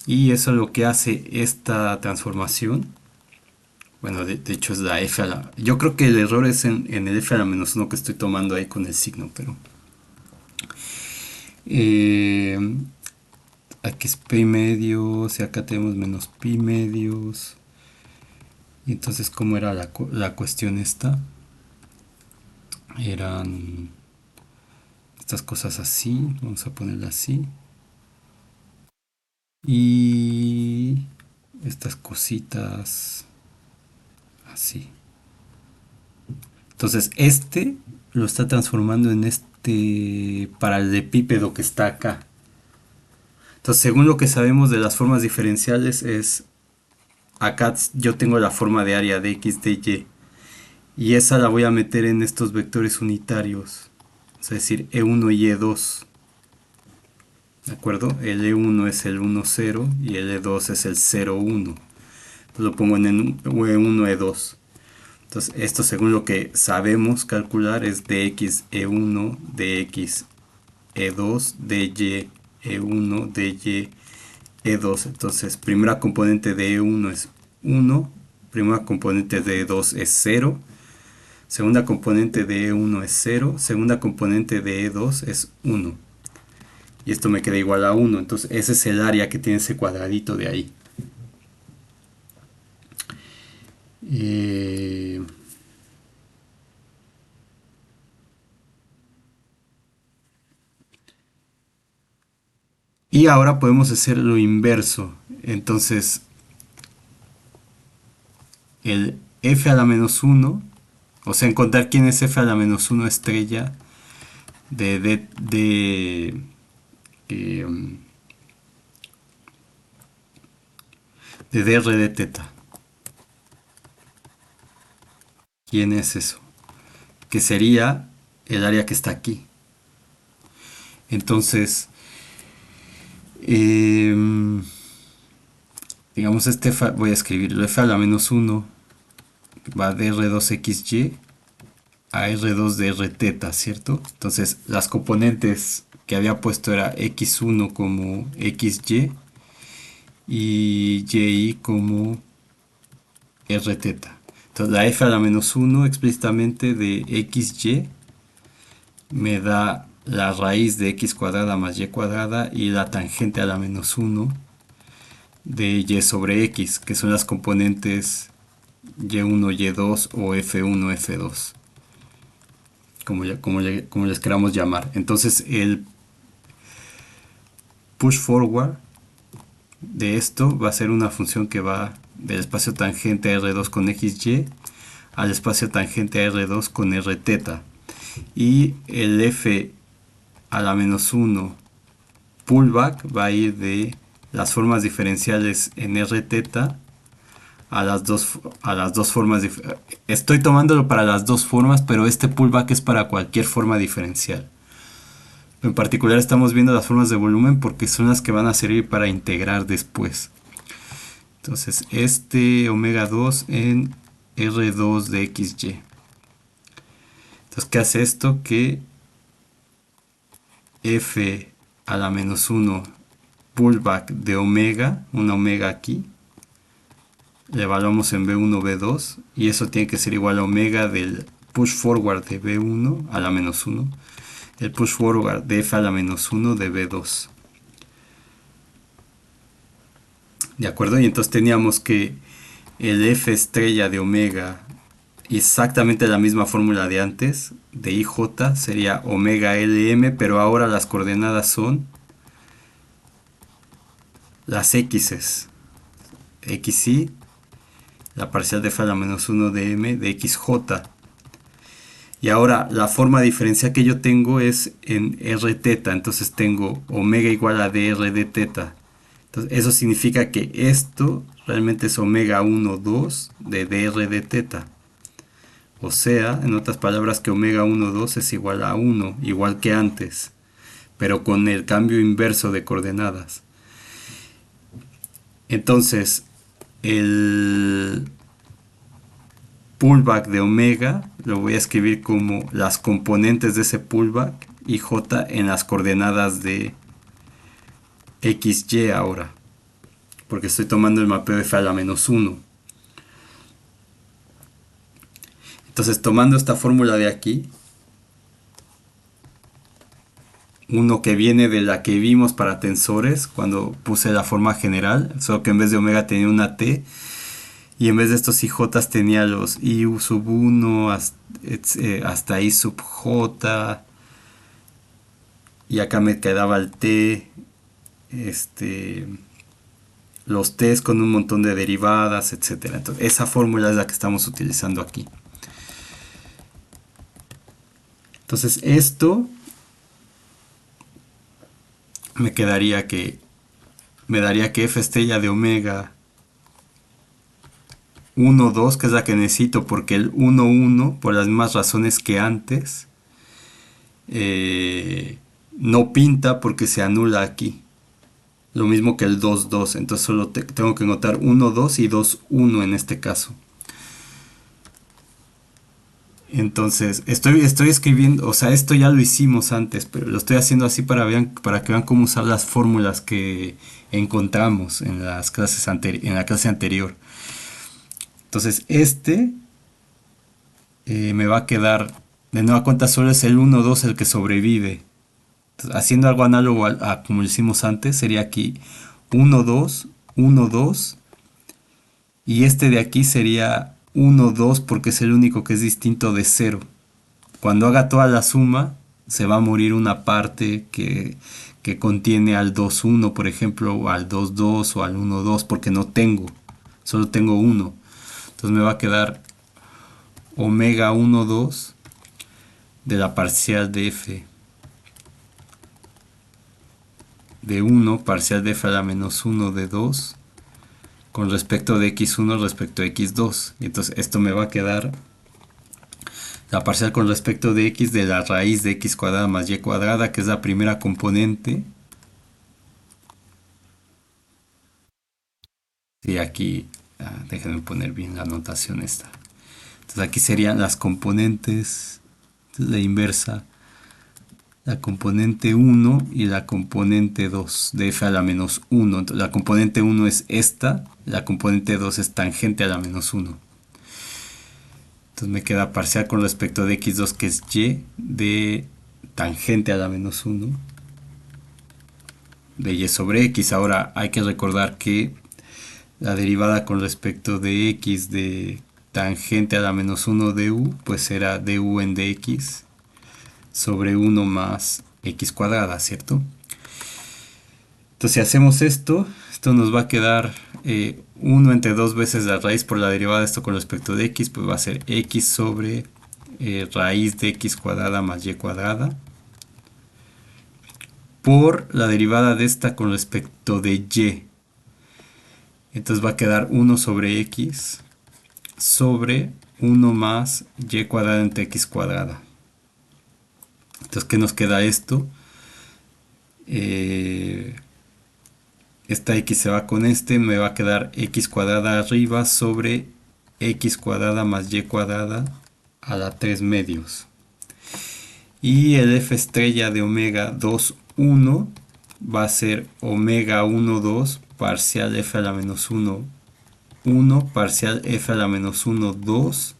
Y eso es lo que hace esta transformación. Bueno, de hecho es la f a la... Yo creo que el error es en el f a la menos 1 que estoy tomando ahí con el signo, pero... aquí es pi medios y acá tenemos menos pi medios. Y entonces, ¿cómo era la cuestión esta? Eran estas cosas así, vamos a ponerla así. Y estas cositas así. Entonces este lo está transformando en este paralelepípedo que está acá. Entonces, según lo que sabemos de las formas diferenciales es, acá yo tengo la forma de área de x de y, y esa la voy a meter en estos vectores unitarios, es decir, e1 y e2. ¿De acuerdo? El E1 es el 1, 0 y el E2 es el 0, 1. Entonces lo pongo en el E1, E2. Entonces esto, según lo que sabemos calcular, es dx E1, dx E2, dy E1, dy E2. Entonces primera componente de E1 es 1, primera componente de E2 es 0, segunda componente de E1 es 0, segunda componente de E2 es 1. Y esto me queda igual a 1. Entonces ese es el área que tiene ese cuadradito de ahí. Eh, y ahora podemos hacer lo inverso. Entonces, el f a la menos 1, o sea, encontrar quién es f a la menos 1 estrella eh, de dr de teta. ¿Quién es eso? Que sería el área que está aquí. Entonces, digamos voy a escribirlo, f a la menos 1 va de r2xy a r2 de r teta, ¿cierto? Entonces, las componentes que había puesto era x1 como xy y y como r teta. Entonces, la f a la menos 1 explícitamente de xy me da la raíz de x cuadrada más y cuadrada y la tangente a la menos 1 de y sobre x, que son las componentes y1, y2 o f1, f2, como les queramos llamar. Entonces el push forward de esto va a ser una función que va del espacio tangente a R2 con XY al espacio tangente a R2 con R teta. Y el F a la menos 1 pullback va a ir de las formas diferenciales en R teta a las dos formas. Estoy tomándolo para las dos formas, pero este pullback es para cualquier forma diferencial. En particular estamos viendo las formas de volumen porque son las que van a servir para integrar después. Entonces este omega 2 en R2 de XY. Entonces, ¿qué hace esto? Que F a la menos 1 pullback de omega, una omega aquí, le evaluamos en B1, B2 y eso tiene que ser igual a omega del push forward de B1 a la menos 1, el push forward de F a la menos 1 de B2. ¿De acuerdo? Y entonces teníamos que el F estrella de omega, exactamente la misma fórmula de antes, de IJ, sería omega LM, pero ahora las coordenadas son las X's. XY, la parcial de F a la menos 1 de M de XJ. Y ahora la forma diferencial que yo tengo es en R teta, entonces tengo omega igual a dr de teta. Entonces eso significa que esto realmente es omega 1, 2 de dr de teta. O sea, en otras palabras, que omega 1, 2 es igual a 1, igual que antes, pero con el cambio inverso de coordenadas. Entonces, el pullback de omega lo voy a escribir como las componentes de ese pullback y j en las coordenadas de xy ahora, porque estoy tomando el mapeo de f a la menos 1. Entonces, tomando esta fórmula de aquí, uno que viene de la que vimos para tensores cuando puse la forma general, solo que en vez de omega tenía una t y en vez de estos IJ tenía los IU sub 1 hasta I sub J, y acá me quedaba el t, los t's con un montón de derivadas, etcétera. Entonces, esa fórmula es la que estamos utilizando aquí. Entonces esto me daría que f estrella de omega 1, 2, que es la que necesito, porque el 1, 1, por las mismas razones que antes, no pinta porque se anula aquí. Lo mismo que el 2, 2, entonces solo tengo que notar 1, 2 y 2, 1 en este caso. Entonces, estoy escribiendo, o sea, esto ya lo hicimos antes, pero lo estoy haciendo así para que vean cómo usar las fórmulas que encontramos en las en la clase anterior. Entonces, me va a quedar, de nueva cuenta, solo es el 1, 2 el que sobrevive. Entonces, haciendo algo análogo a como lo hicimos antes, sería aquí 1, 2, 1, 2, y este de aquí sería 1, 2 porque es el único que es distinto de 0. Cuando haga toda la suma, se va a morir una parte que contiene al 2, 1, por ejemplo, o al 2, 2 o al 1, 2, porque no tengo, solo tengo 1. Entonces me va a quedar omega 1, 2 de la parcial de f de 1 parcial de f a la menos 1 de 2 con respecto de x1 respecto a x2. Y entonces esto me va a quedar la parcial con respecto de x de la raíz de x cuadrada más y cuadrada, que es la primera componente. Y aquí, déjenme poner bien la notación esta. Entonces aquí serían las componentes, la inversa, la componente 1 y la componente 2 de f a la menos 1. Entonces la componente 1 es esta, la componente 2 es tangente a la menos 1. Entonces me queda parcial con respecto de x2, que es y, de tangente a la menos 1, de y sobre x. Ahora hay que recordar que la derivada con respecto de x de tangente a la menos 1 de u, pues será du en dx sobre 1 más x cuadrada, ¿cierto? Entonces si hacemos esto nos va a quedar 1 entre 2 veces la raíz por la derivada de esto con respecto de x, pues va a ser x sobre raíz de x cuadrada más y cuadrada por la derivada de esta con respecto de y. Entonces va a quedar 1 sobre x sobre 1 más y cuadrada entre x cuadrada. Entonces, ¿qué nos queda esto? Esta x se va con este, me va a quedar x cuadrada arriba sobre x cuadrada más y cuadrada a la 3 medios. Y el f estrella de omega 2, 1 va a ser omega 1, 2 parcial f a la menos 1, 1 parcial f a la menos 1, 2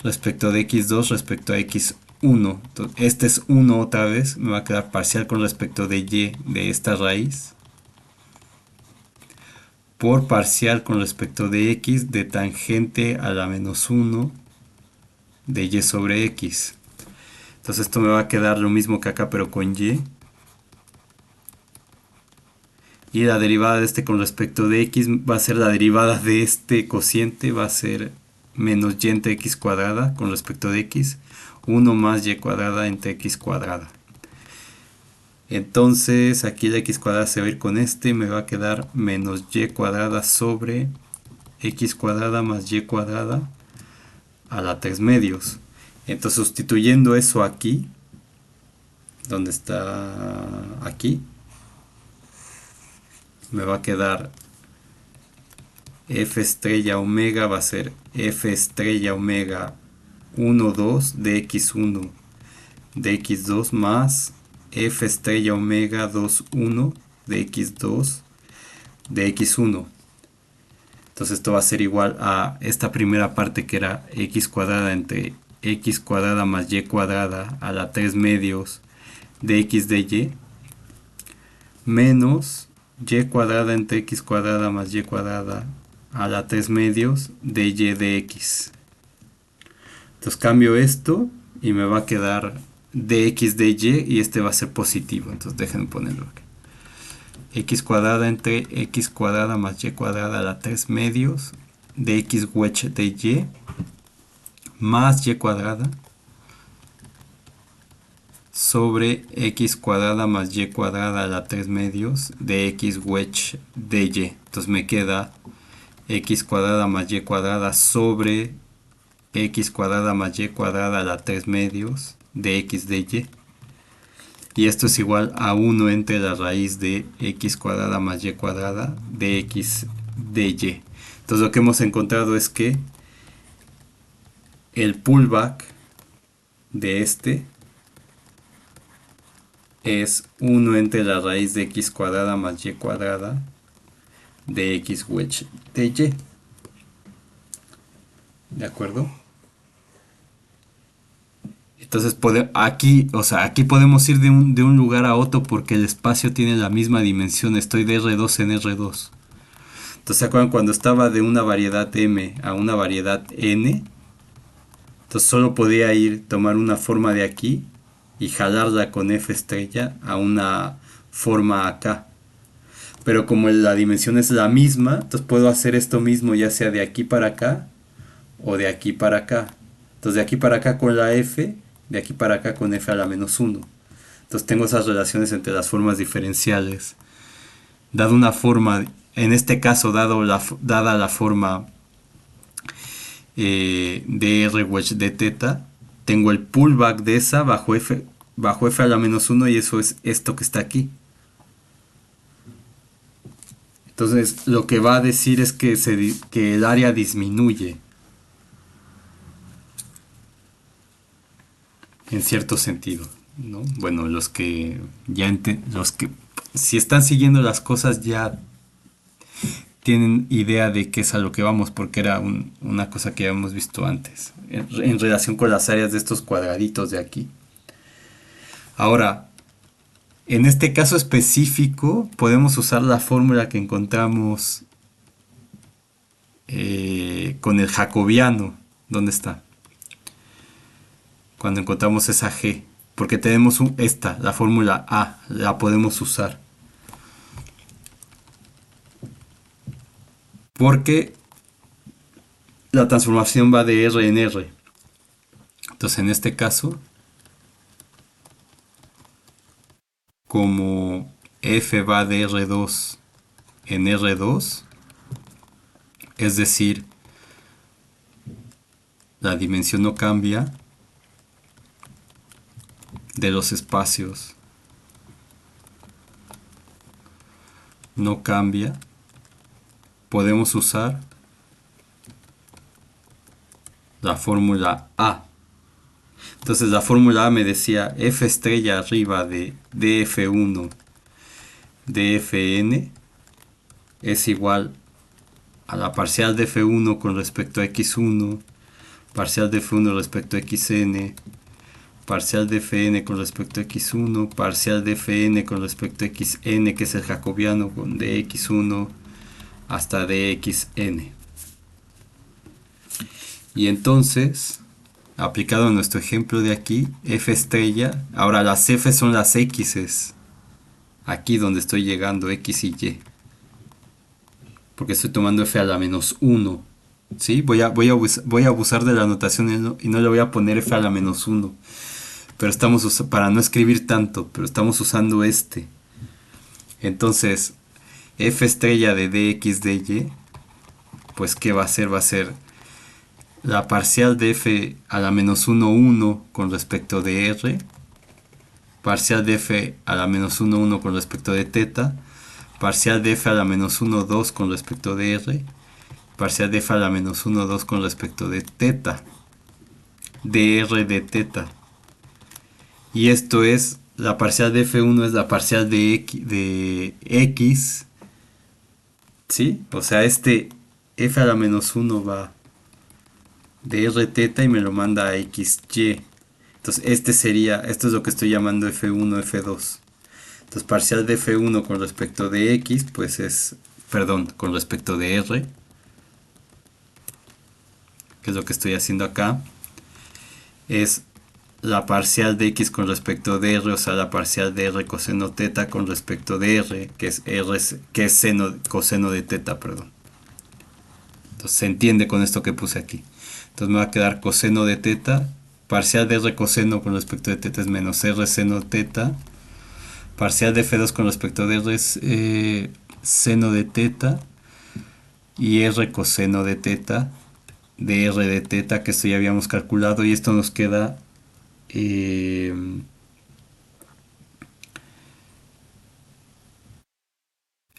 respecto de x2 respecto a x1. Entonces, este es 1 otra vez, me va a quedar parcial con respecto de y de esta raíz por parcial con respecto de x de tangente a la menos 1 de y sobre x. Entonces esto me va a quedar lo mismo que acá pero con y. Y la derivada de este con respecto de x va a ser la derivada de este cociente, va a ser menos y entre x cuadrada con respecto de x, 1 más y cuadrada entre x cuadrada. Entonces aquí la x cuadrada se va a ir con este, me va a quedar menos y cuadrada sobre x cuadrada más y cuadrada a la 3 medios. Entonces sustituyendo eso aquí, donde está aquí, me va a quedar f estrella omega va a ser f estrella omega 1, 2 de x1 de x2 más f estrella omega 2, 1 de x2 de x1. Entonces esto va a ser igual a esta primera parte que era x cuadrada entre x cuadrada más y cuadrada a la 3 medios de x de y menos y cuadrada entre x cuadrada más y cuadrada a la 3 medios de y de x. Entonces cambio esto y me va a quedar dx de y este va a ser positivo. Entonces déjenme ponerlo aquí. X cuadrada entre x cuadrada más y cuadrada a la 3 medios de x wedge de y más y cuadrada sobre x cuadrada más y cuadrada a la 3 medios de x wedge de y. Entonces me queda x cuadrada más y cuadrada sobre x cuadrada más y cuadrada a la 3 medios de x de y. Y esto es igual a 1 entre la raíz de x cuadrada más y cuadrada de x de y. Entonces lo que hemos encontrado es que el pullback de este es 1 entre la raíz de x cuadrada más y cuadrada de x wedge de y. ¿De acuerdo? Entonces aquí, aquí podemos ir de un lugar a otro porque el espacio tiene la misma dimensión. Estoy de R2 en R2. Entonces, ¿se acuerdan cuando estaba de una variedad M a una variedad N? Entonces solo podía tomar una forma de aquí y jalarla con F estrella a una forma acá. Pero como la dimensión es la misma, entonces puedo hacer esto mismo ya sea de aquí para acá o de aquí para acá. Entonces de aquí para acá con la f, de aquí para acá con f a la menos uno. Entonces tengo esas relaciones entre las formas diferenciales. Dado una forma, en este caso dada la forma dr wedge de teta, tengo el pullback de esa bajo f a la menos uno y eso es esto que está aquí. Entonces lo que va a decir es que el área disminuye en cierto sentido, ¿no? Bueno, los que si están siguiendo las cosas ya tienen idea de qué es a lo que vamos, porque era una cosa que habíamos visto antes, en relación con las áreas de estos cuadraditos de aquí. Ahora, en este caso específico, podemos usar la fórmula que encontramos con el jacobiano. ¿Dónde está? Cuando encontramos esa G. Porque tenemos la fórmula A, la podemos usar. Porque la transformación va de R en R. Entonces en este caso, como F va de R2 en R2, es decir, la dimensión no cambia de los espacios, no cambia, podemos usar la fórmula A. Entonces la fórmula A me decía F estrella arriba de df1 dfn es igual a la parcial de f1 con respecto a x1, parcial de f1 respecto a xn, parcial de fn con respecto a x1, parcial de fn con respecto a xn, que es el jacobiano, con dx1 hasta dxn. Y entonces, aplicado a nuestro ejemplo de aquí, f estrella, ahora las f son las x's, aquí donde estoy llegando, x y y, porque estoy tomando f a la menos 1. ¿Sí? Voy a abusar de la notación y no le voy a poner f a la menos 1. Pero para no escribir tanto, pero estamos usando este. Entonces, f estrella de dx dy, pues ¿qué va a ser? Va a ser la parcial de f a la menos 1, 1 con respecto de r, parcial de f a la menos 1, 1 con respecto de teta, parcial de f a la menos 1, 2 con respecto de r, parcial de f a la menos 1, 2 con respecto de teta, dr de teta. Y esto es, la parcial de f1 es la parcial de x, ¿sí? O sea, este f a la menos 1 va de r teta y me lo manda a xy. Entonces esto es lo que estoy llamando f1, f2. Entonces parcial de f1 con respecto de x, pues es, perdón, con respecto de r, que es lo que estoy haciendo acá, es la parcial de x con respecto de r, o sea, la parcial de r coseno teta con respecto de r, que es coseno de teta, perdón. Entonces se entiende con esto que puse aquí. Entonces me va a quedar coseno de teta, parcial de r coseno con respecto de teta es menos r seno teta, parcial de f2 con respecto de r es seno de teta, y r coseno de teta, de r de teta, que esto ya habíamos calculado, y esto nos queda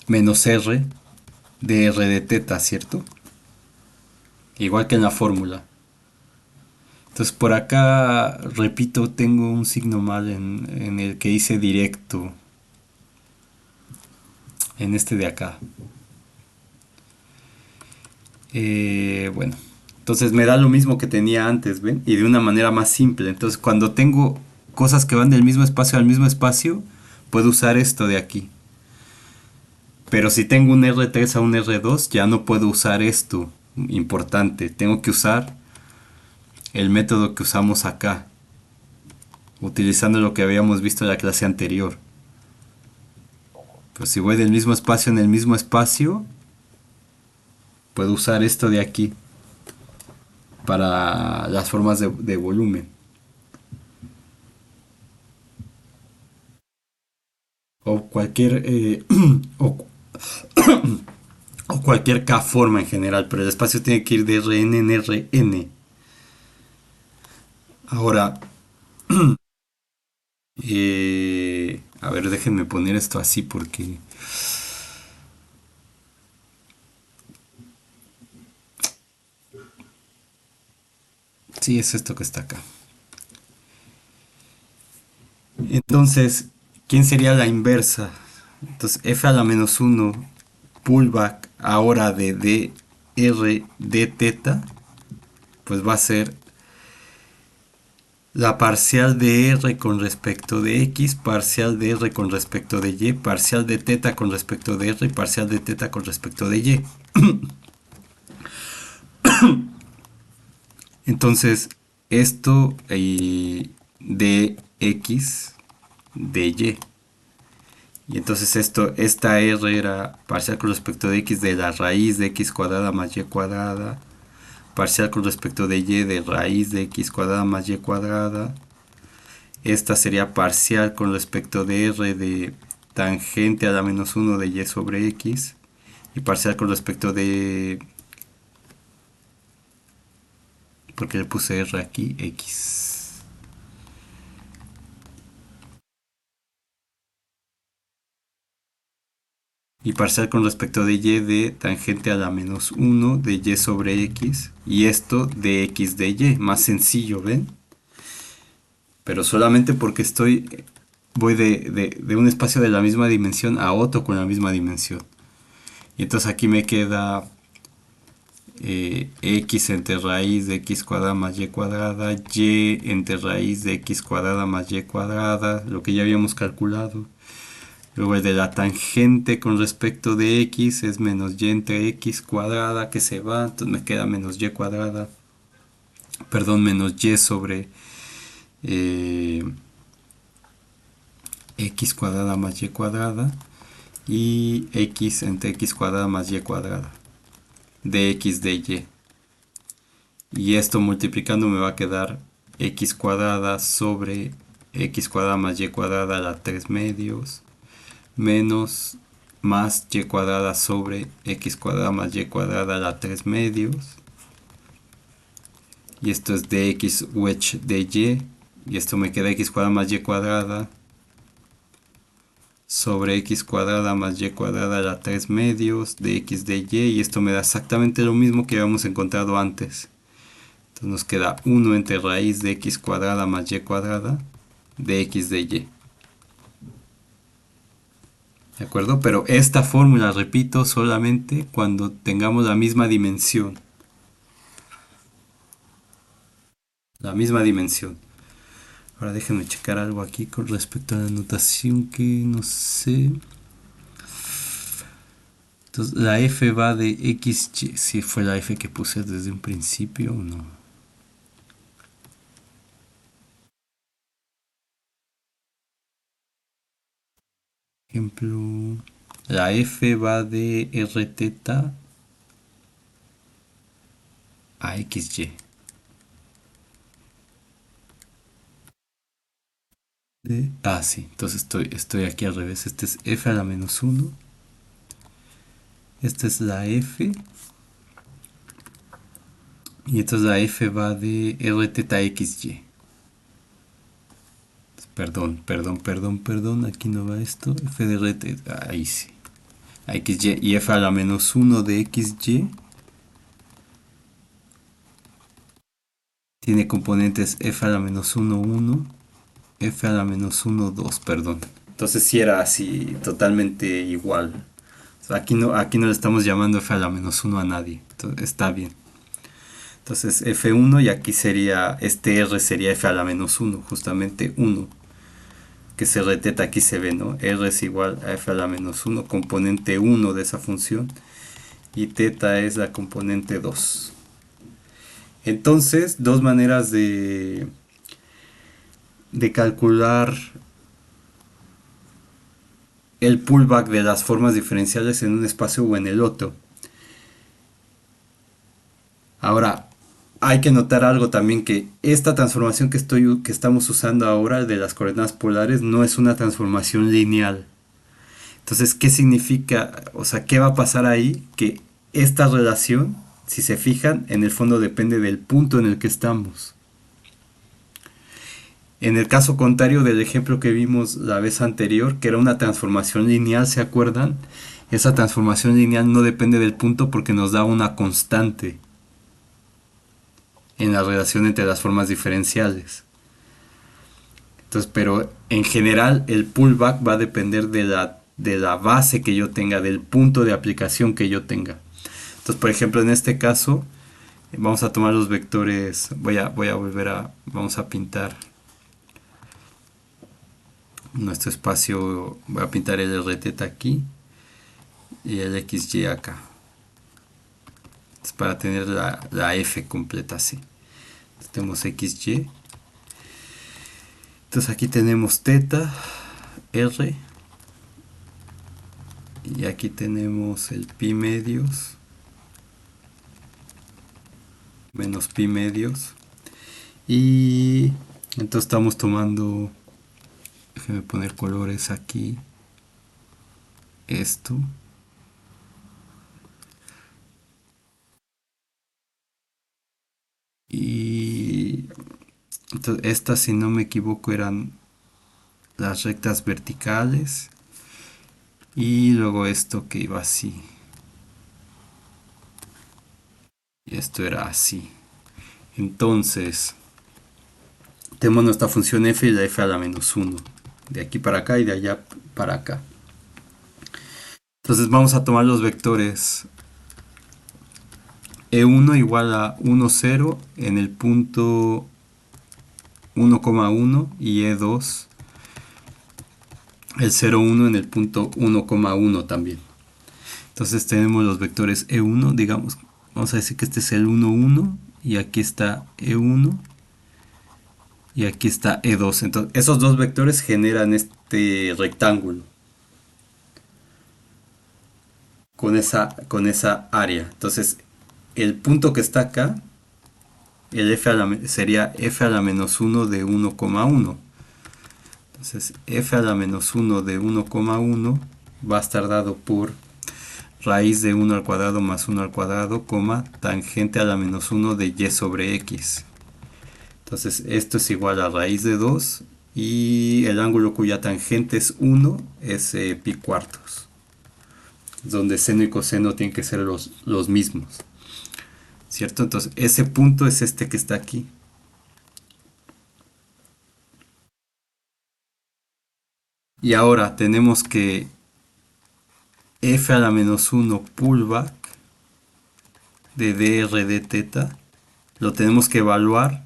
menos r de r de teta, ¿cierto? Igual que en la fórmula. Entonces por acá, repito, tengo un signo mal en el que hice directo. En este de acá. Bueno, entonces me da lo mismo que tenía antes, ¿ven? Y de una manera más simple. Entonces cuando tengo cosas que van del mismo espacio al mismo espacio, puedo usar esto de aquí. Pero si tengo un R3 a un R2, ya no puedo usar esto. Importante, tengo que usar el método que usamos acá, utilizando lo que habíamos visto en la clase anterior. Pues si voy del mismo espacio en el mismo espacio, puedo usar esto de aquí para las formas de volumen. O cualquier o, o cualquier K forma en general, pero el espacio tiene que ir de Rn en Rn. Ahora, a ver, déjenme poner esto así porque sí, es esto que está acá. Entonces, ¿quién sería la inversa? Entonces, f a la menos uno pullback ahora de dr de teta, pues va a ser la parcial de r con respecto de x, parcial de r con respecto de y, parcial de teta con respecto de r y parcial de teta con respecto de y. Entonces, esto de x de y. Y entonces esta r era parcial con respecto de x de la raíz de x cuadrada más y cuadrada, parcial con respecto de y de raíz de x cuadrada más y cuadrada. Esta sería parcial con respecto de r de tangente a la menos 1 de y sobre x. Y parcial con respecto de... porque le puse r aquí, x. Y parcial con respecto de y de tangente a la menos 1 de y sobre x. Y esto de x de y. Más sencillo, ¿ven? Pero solamente porque voy de un espacio de la misma dimensión a otro con la misma dimensión. Y entonces aquí me queda x entre raíz de x cuadrada más y cuadrada, y entre raíz de x cuadrada más y cuadrada, lo que ya habíamos calculado. Luego el de la tangente con respecto de x es menos y entre x cuadrada que se va, entonces me queda menos y cuadrada, perdón, menos y sobre eh, x cuadrada más y cuadrada y x entre x cuadrada más y cuadrada de x de y. Y esto multiplicando me va a quedar x cuadrada sobre x cuadrada más y cuadrada a la 3 medios menos más y cuadrada sobre x cuadrada más y cuadrada a la 3 medios. Y esto es de x wedge de y. Y esto me queda x cuadrada más y cuadrada sobre x cuadrada más y cuadrada a la 3 medios de x de y. Y esto me da exactamente lo mismo que habíamos encontrado antes. Entonces nos queda 1 entre raíz de x cuadrada más y cuadrada de x de y. ¿De acuerdo? Pero esta fórmula, repito, solamente cuando tengamos la misma dimensión. La misma dimensión. Ahora déjenme checar algo aquí con respecto a la notación que no sé. Entonces la f va de x, y, si fue la f que puse desde un principio o no. Ejemplo, la f va de r teta a xy. Sí, entonces estoy aquí al revés. Este es f a la menos 1. Esta es la f. Y entonces la f va de r teta xy. Perdón. Aquí no va esto. F de r teta. Ahí sí. A xy y f a la menos 1 de xy. Tiene componentes f a la menos 1, 1. F a la menos 1, 2, perdón. Entonces sí era así, totalmente igual. O sea, aquí no le estamos llamando f a la menos 1 a nadie. Entonces, está bien. Entonces f1 y aquí sería, este r sería f a la menos 1, justamente 1. Que se reteta aquí se ve, ¿no? R es igual a f a la menos 1, componente 1 de esa función. Y teta es la componente 2. Entonces, dos maneras de calcular el pullback de las formas diferenciales en un espacio o en el otro. Ahora, hay que notar algo también, que esta transformación que estamos usando ahora de las coordenadas polares no es una transformación lineal. Entonces, ¿qué significa? O sea, ¿qué va a pasar ahí? Que esta relación, si se fijan, en el fondo depende del punto en el que estamos. En el caso contrario del ejemplo que vimos la vez anterior, que era una transformación lineal, ¿se acuerdan? Esa transformación lineal no depende del punto porque nos da una constante en la relación entre las formas diferenciales. Entonces, pero en general el pullback va a depender de la base que yo tenga, del punto de aplicación que yo tenga. Entonces, por ejemplo, en este caso, vamos a tomar los vectores, vamos a pintar nuestro espacio, voy a pintar el RT aquí y el XY acá. Entonces, para tener la F completa así. Entonces, tenemos XY. Entonces aquí tenemos teta, R. Y aquí tenemos el pi medios menos pi medios. Y entonces estamos tomando, déjenme poner colores aquí, esto. Y entonces estas, si no me equivoco, eran las rectas verticales. Y luego esto que iba así. Y esto era así. Entonces, tenemos nuestra función f y la f a la menos 1. De aquí para acá y de allá para acá. Entonces vamos a tomar los vectores E1 igual a 1, 0 en el punto 1,1 y E2 el 0, 1 en el punto 1,1 también. Entonces tenemos los vectores E1, digamos, vamos a decir que este es el 1, 1 y aquí está E1 y aquí está E2. Entonces esos dos vectores generan este rectángulo con esa área. Entonces el punto que está acá, el sería f a la menos 1 de 1,1. Entonces f a la menos 1 de 1,1 va a estar dado por raíz de 1 al cuadrado más 1 al cuadrado, tangente a la menos 1 de y sobre x. Entonces esto es igual a raíz de 2 y el ángulo cuya tangente es 1 es pi cuartos, donde seno y coseno tienen que ser los mismos. ¿Cierto? Entonces ese punto es este que está aquí. Y ahora tenemos que f a la menos 1 pullback de dr de teta lo tenemos que evaluar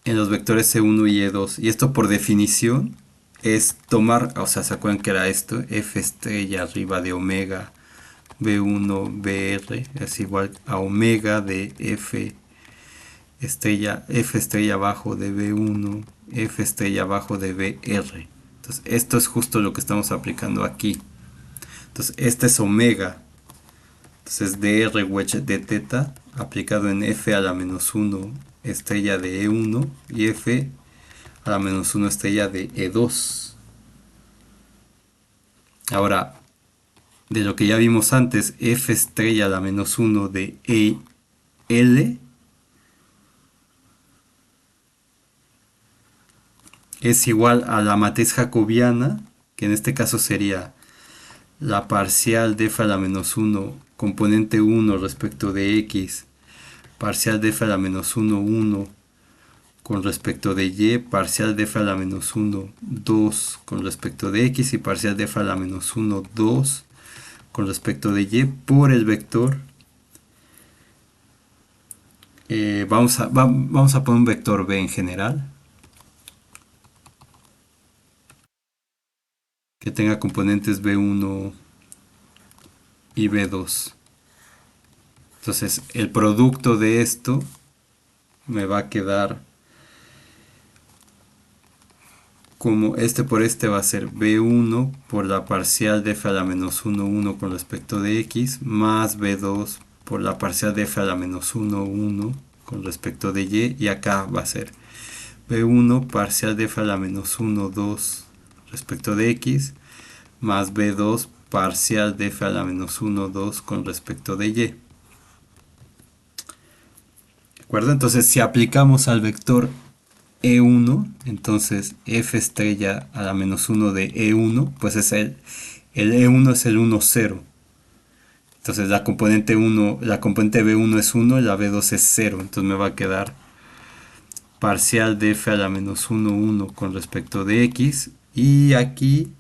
en los vectores C1 y E2. Y esto por definición es tomar, o sea, ¿se acuerdan que era esto? F estrella arriba de omega B1 BR es igual a omega de F estrella abajo de B1, F estrella abajo de BR. Entonces, esto es justo lo que estamos aplicando aquí. Entonces, este es omega. Entonces, dr wedge de teta aplicado en F a la menos 1 estrella de E1 y F a la menos 1 estrella de E2. Ahora, de lo que ya vimos antes, F estrella a la menos 1 de EL es igual a la matriz jacobiana, que en este caso sería la parcial de f a la menos 1 componente 1 respecto de x, parcial de f a la menos 1, 1 con respecto de y, parcial de f a la menos 1, 2 con respecto de x y parcial de f a la menos 1, 2 con respecto de y por el vector. Vamos a poner un vector b en general que tenga componentes b1 y b2. Entonces el producto de esto me va a quedar como este por este va a ser b1 por la parcial de f a la menos 1, 1 con respecto de x, más b2 por la parcial de f a la menos 1, 1 con respecto de y acá va a ser b1 parcial de f a la menos 1, 2 respecto de x, más b2 parcial de f a la menos 1, 2 con respecto de y. ¿De acuerdo? Entonces, si aplicamos al vector E1, entonces f estrella a la menos 1 de E1, pues es el E1 es el 1, 0. Entonces la componente 1, la componente B1 es 1 y la B2 es 0. Entonces me va a quedar parcial de f a la menos 1, 1 con respecto de x. Y aquí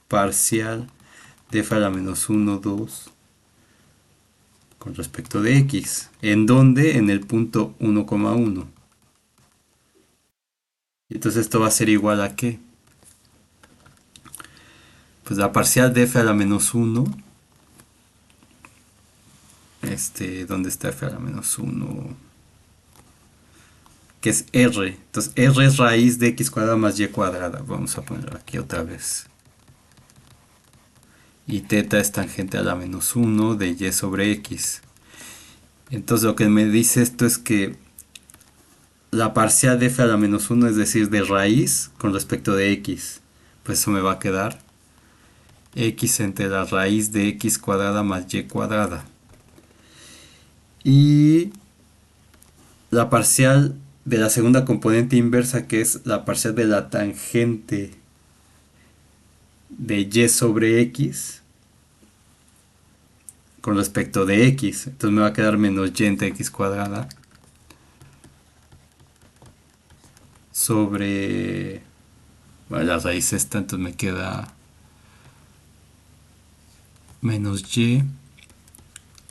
parcial de f a la menos 1, 2 con respecto de x. ¿En dónde? En el punto 1,1. Entonces esto va a ser igual a ¿qué? Pues la parcial de f a la menos 1. ¿Dónde está f a la menos 1? Que es r. Entonces r es raíz de x cuadrada más y cuadrada. Vamos a ponerlo aquí otra vez. Y teta es tangente a la menos 1 de y sobre x. Entonces lo que me dice esto es que la parcial de f a la menos 1, es decir, de raíz con respecto de x, pues eso me va a quedar x entre la raíz de x cuadrada más y cuadrada. Y la parcial de la segunda componente inversa, que es la parcial de la tangente de y sobre x con respecto de x. Entonces me va a quedar menos y entre x cuadrada sobre... Bueno, la raíz esta, entonces me queda menos y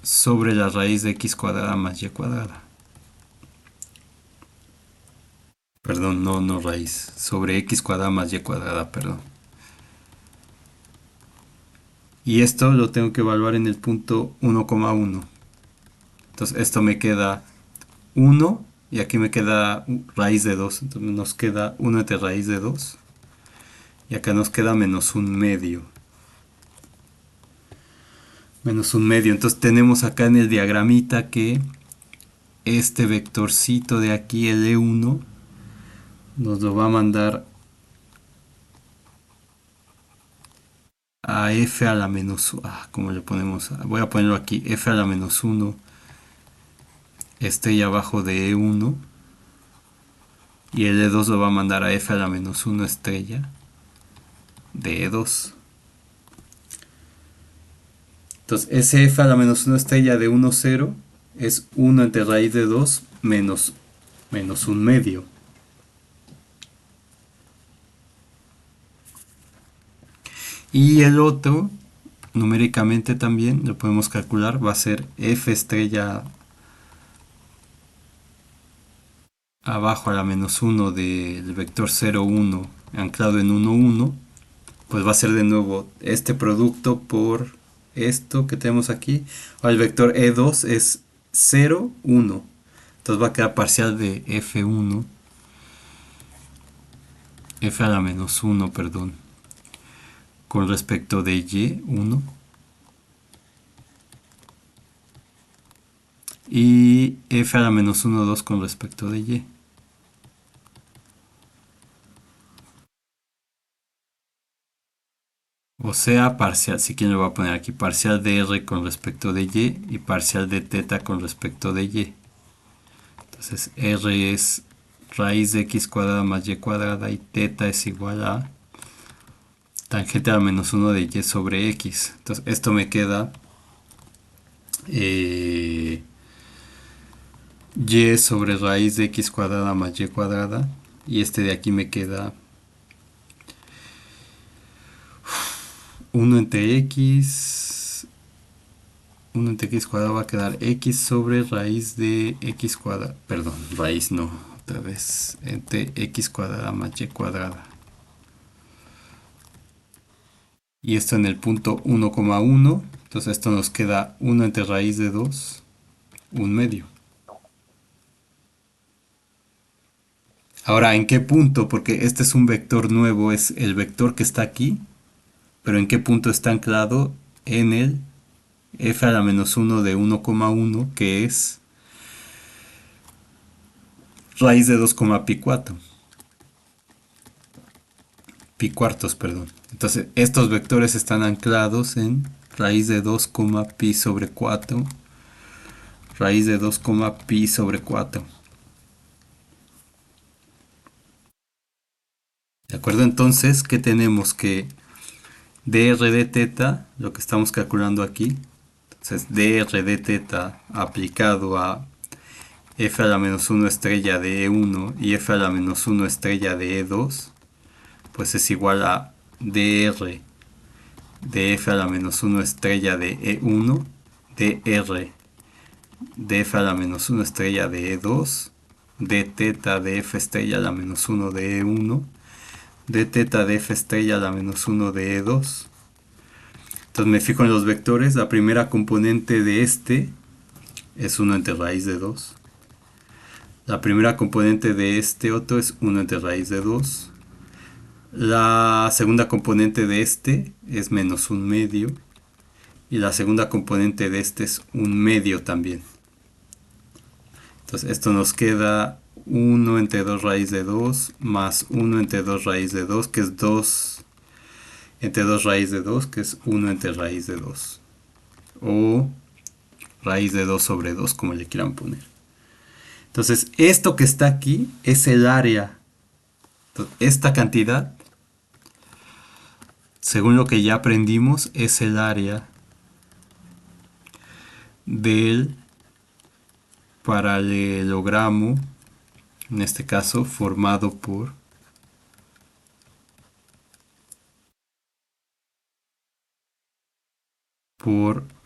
sobre la raíz de x cuadrada más y cuadrada. Perdón, no raíz. Sobre x cuadrada más y cuadrada, perdón. Y esto lo tengo que evaluar en el punto 1,1. Entonces esto me queda 1 y aquí me queda raíz de 2. Entonces nos queda 1 entre raíz de 2. Y acá nos queda menos un medio. Menos un medio. Entonces tenemos acá en el diagramita que este vectorcito de aquí, el E1, nos lo va a mandar a f a la menos 1. ¿Cómo le ponemos? Voy a ponerlo aquí. F a la menos 1 estrella abajo de E1. Y el E2 lo va a mandar a f a la menos 1 estrella de E2. Entonces, ese f a la menos 1 estrella de 1, 0 es 1 entre raíz de 2 menos un medio. Y el otro, numéricamente también, lo podemos calcular, va a ser f estrella abajo a la menos 1 del vector 0, 1 anclado en 1, 1. Pues va a ser de nuevo este producto por esto que tenemos aquí. Ahora el vector E2 es 0, 1. Entonces va a quedar parcial de F1. F a la menos 1, perdón. Con respecto de Y1. Y F a la menos 1, 2 con respecto de Y. O sea, parcial, si quieren lo voy a poner aquí, parcial de R con respecto de Y parcial de teta con respecto de Y. Entonces R es raíz de x cuadrada más y cuadrada y teta es igual a tangente a menos 1 de y sobre x. Entonces esto me queda y sobre raíz de x cuadrada más y cuadrada. Y este de aquí me queda 1 entre x. 1 entre x cuadrado va a quedar x sobre raíz de x cuadrada. Perdón, raíz no, otra vez. Entre x cuadrada más y cuadrada. Y esto en el punto 1,1. Entonces esto nos queda 1 entre raíz de 2, un medio. Ahora, ¿en qué punto? Porque este es un vector nuevo, es el vector que está aquí, pero ¿en qué punto está anclado? En el f a la menos 1 de 1,1, que es raíz de 2, pi 4. Pi cuartos, perdón. Entonces, estos vectores están anclados en raíz de 2, pi sobre 4, raíz de 2, pi sobre 4. ¿De acuerdo? Entonces, ¿qué tenemos? Que dr de teta, lo que estamos calculando aquí, entonces dr de teta aplicado a f a la menos 1 estrella de E1 y f a la menos 1 estrella de E2, pues es igual a dr de f a la menos 1 estrella de E1, dr de f a la menos 1 estrella de E2, d teta de f estrella a la menos 1 de E1, d teta de f estrella a la menos 1 de E2. Entonces me fijo en los vectores, la primera componente de este es 1 entre raíz de 2. La primera componente de este otro es 1 entre raíz de 2. La segunda componente de este es menos un medio. Y la segunda componente de este es un medio también. Entonces esto nos queda 1 entre 2 raíz de 2 más 1 entre 2 raíz de 2, que es 2 entre 2 raíz de 2, que es 1 entre raíz de 2. O raíz de 2 sobre 2, como le quieran poner. Entonces, esto que está aquí es el área. Entonces, esta cantidad, según lo que ya aprendimos, es el área del paralelogramo, en este caso, formado por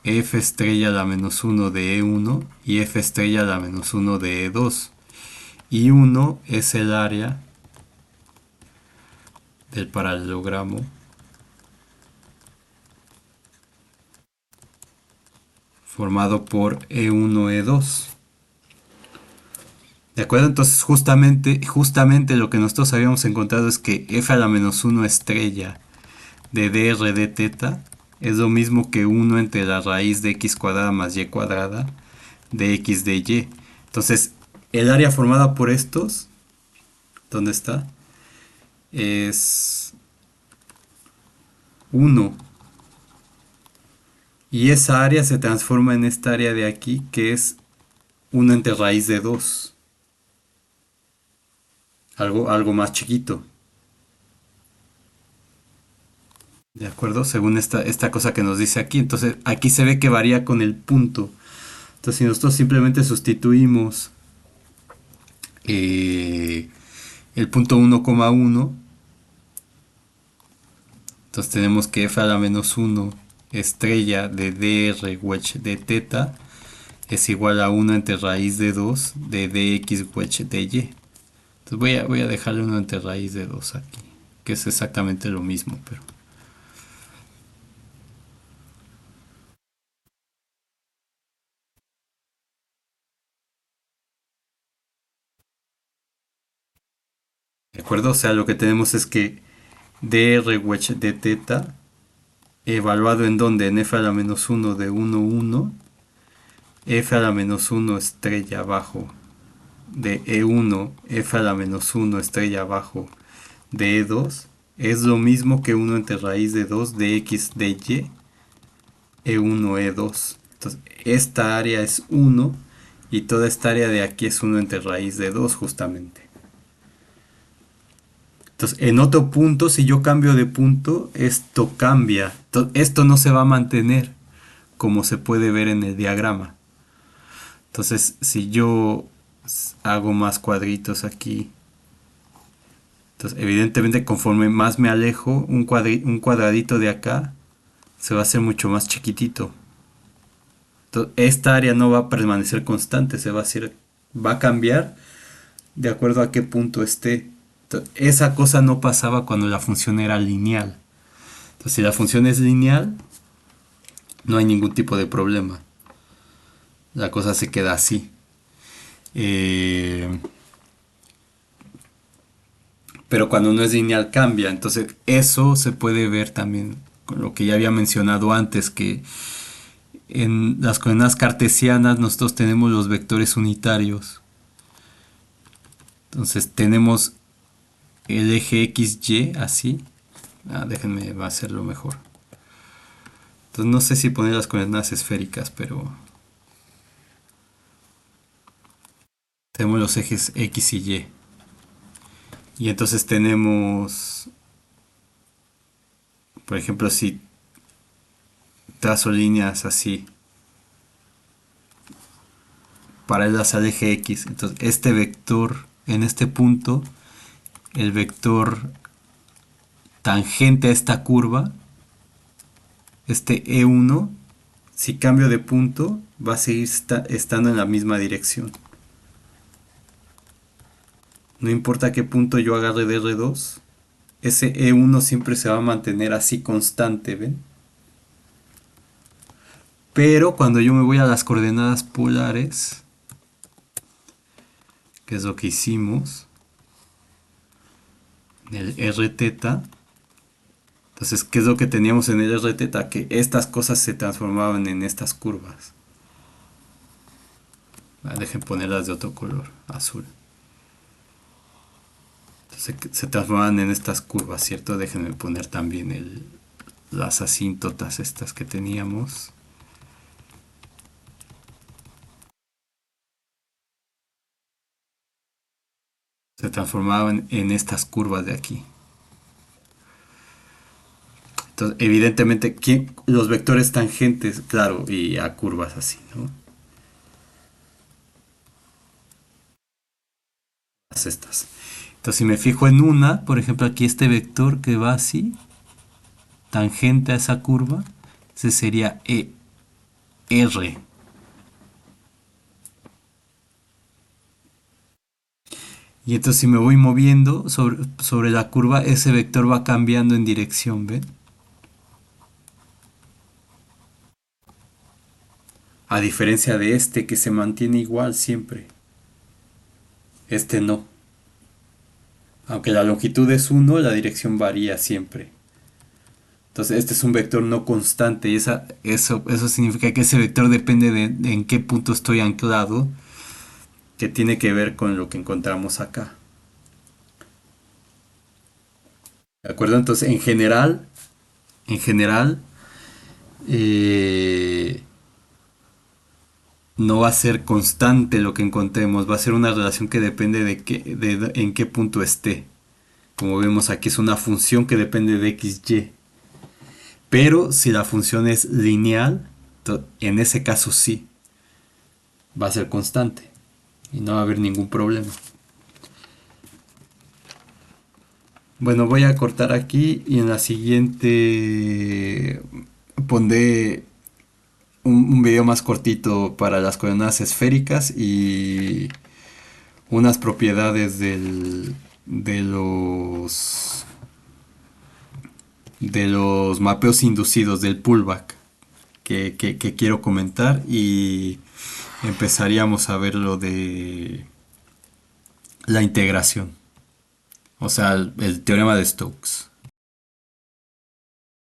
f estrella a la menos 1 de E1 y f estrella a la menos 1 de E2. Y 1 es el área del paralelogramo formado por E1, E2. ¿De acuerdo? Entonces justamente lo que nosotros habíamos encontrado es que f a la menos 1 estrella de dr de teta es lo mismo que 1 entre la raíz de x cuadrada más y cuadrada de x de y. Entonces, el área formada por estos, ¿dónde está? Es 1. Y esa área se transforma en esta área de aquí, que es 1 entre raíz de 2. Algo más chiquito. ¿De acuerdo? Según esta cosa que nos dice aquí. Entonces, aquí se ve que varía con el punto. Entonces, si nosotros simplemente sustituimos el punto 1,1, entonces tenemos que f a la menos 1 estrella de dr wedge de teta es igual a 1 entre raíz de 2 de dx wedge de y. Entonces voy a dejarle 1 entre raíz de 2 aquí, que es exactamente lo mismo, pero... ¿De acuerdo? O sea, lo que tenemos es que dr wedge de teta evaluado en donde en f a la menos 1 de 1, 1, f a la menos 1 estrella abajo de E1, f a la menos 1 estrella abajo de E2, es lo mismo que 1 entre raíz de 2 de x de y, E1, E2. Entonces, esta área es 1 y toda esta área de aquí es 1 entre raíz de 2 justamente. Entonces, en otro punto, si yo cambio de punto, esto cambia. Esto no se va a mantener, como se puede ver en el diagrama. Entonces, si yo hago más cuadritos aquí, entonces evidentemente conforme más me alejo, un cuadradito de acá se va a hacer mucho más chiquitito. Entonces, esta área no va a permanecer constante, va a cambiar de acuerdo a qué punto esté. Entonces, esa cosa no pasaba cuando la función era lineal. Entonces, si la función es lineal, no hay ningún tipo de problema. La cosa se queda así. pero cuando no es lineal cambia. Entonces eso se puede ver también con lo que ya había mencionado antes, que en las coordenadas cartesianas nosotros tenemos los vectores unitarios. Entonces tenemos el eje XY así. Déjenme hacerlo mejor. Entonces no sé si poner las coordenadas esféricas, pero tenemos los ejes X y Y. Y entonces tenemos, por ejemplo, si trazo líneas así, paralelas al eje X, entonces este vector en este punto, el vector tangente a esta curva, este E1, si cambio de punto, va a seguir estando en la misma dirección. No importa qué punto yo agarre de R2, ese E1 siempre se va a mantener así constante, ¿ven? Pero cuando yo me voy a las coordenadas polares, que es lo que hicimos, en el Rθ, entonces, ¿qué es lo que teníamos en el Rθ? Que estas cosas se transformaban en estas curvas. Dejen ponerlas de otro color, azul. Entonces, se transformaban en estas curvas, ¿cierto? Déjenme poner también las asíntotas estas que teníamos. Se transformaban en estas curvas de aquí. Entonces, evidentemente, los vectores tangentes, claro, y a curvas así, ¿no? Estas. Entonces, si me fijo en una, por ejemplo, aquí este vector que va así, tangente a esa curva, ese sería R. Y entonces si me voy moviendo sobre la curva, ese vector va cambiando en dirección, ¿ven? A diferencia de este que se mantiene igual siempre. Este no. Aunque la longitud es 1, la dirección varía siempre. Entonces este es un vector no constante y eso significa que ese vector depende de en qué punto estoy anclado, que tiene que ver con lo que encontramos acá. ¿De acuerdo? Entonces en general, eh, no va a ser constante lo que encontremos, va a ser una relación que depende de en qué punto esté. Como vemos aquí es una función que depende de XY. Pero si la función es lineal, en ese caso sí, va a ser constante y no va a haber ningún problema. Bueno, voy a cortar aquí y en la siguiente pondré un video más cortito para las coordenadas esféricas y unas propiedades de los mapeos inducidos del pullback que quiero comentar, y empezaríamos a ver lo de la integración, o sea, el teorema de Stokes.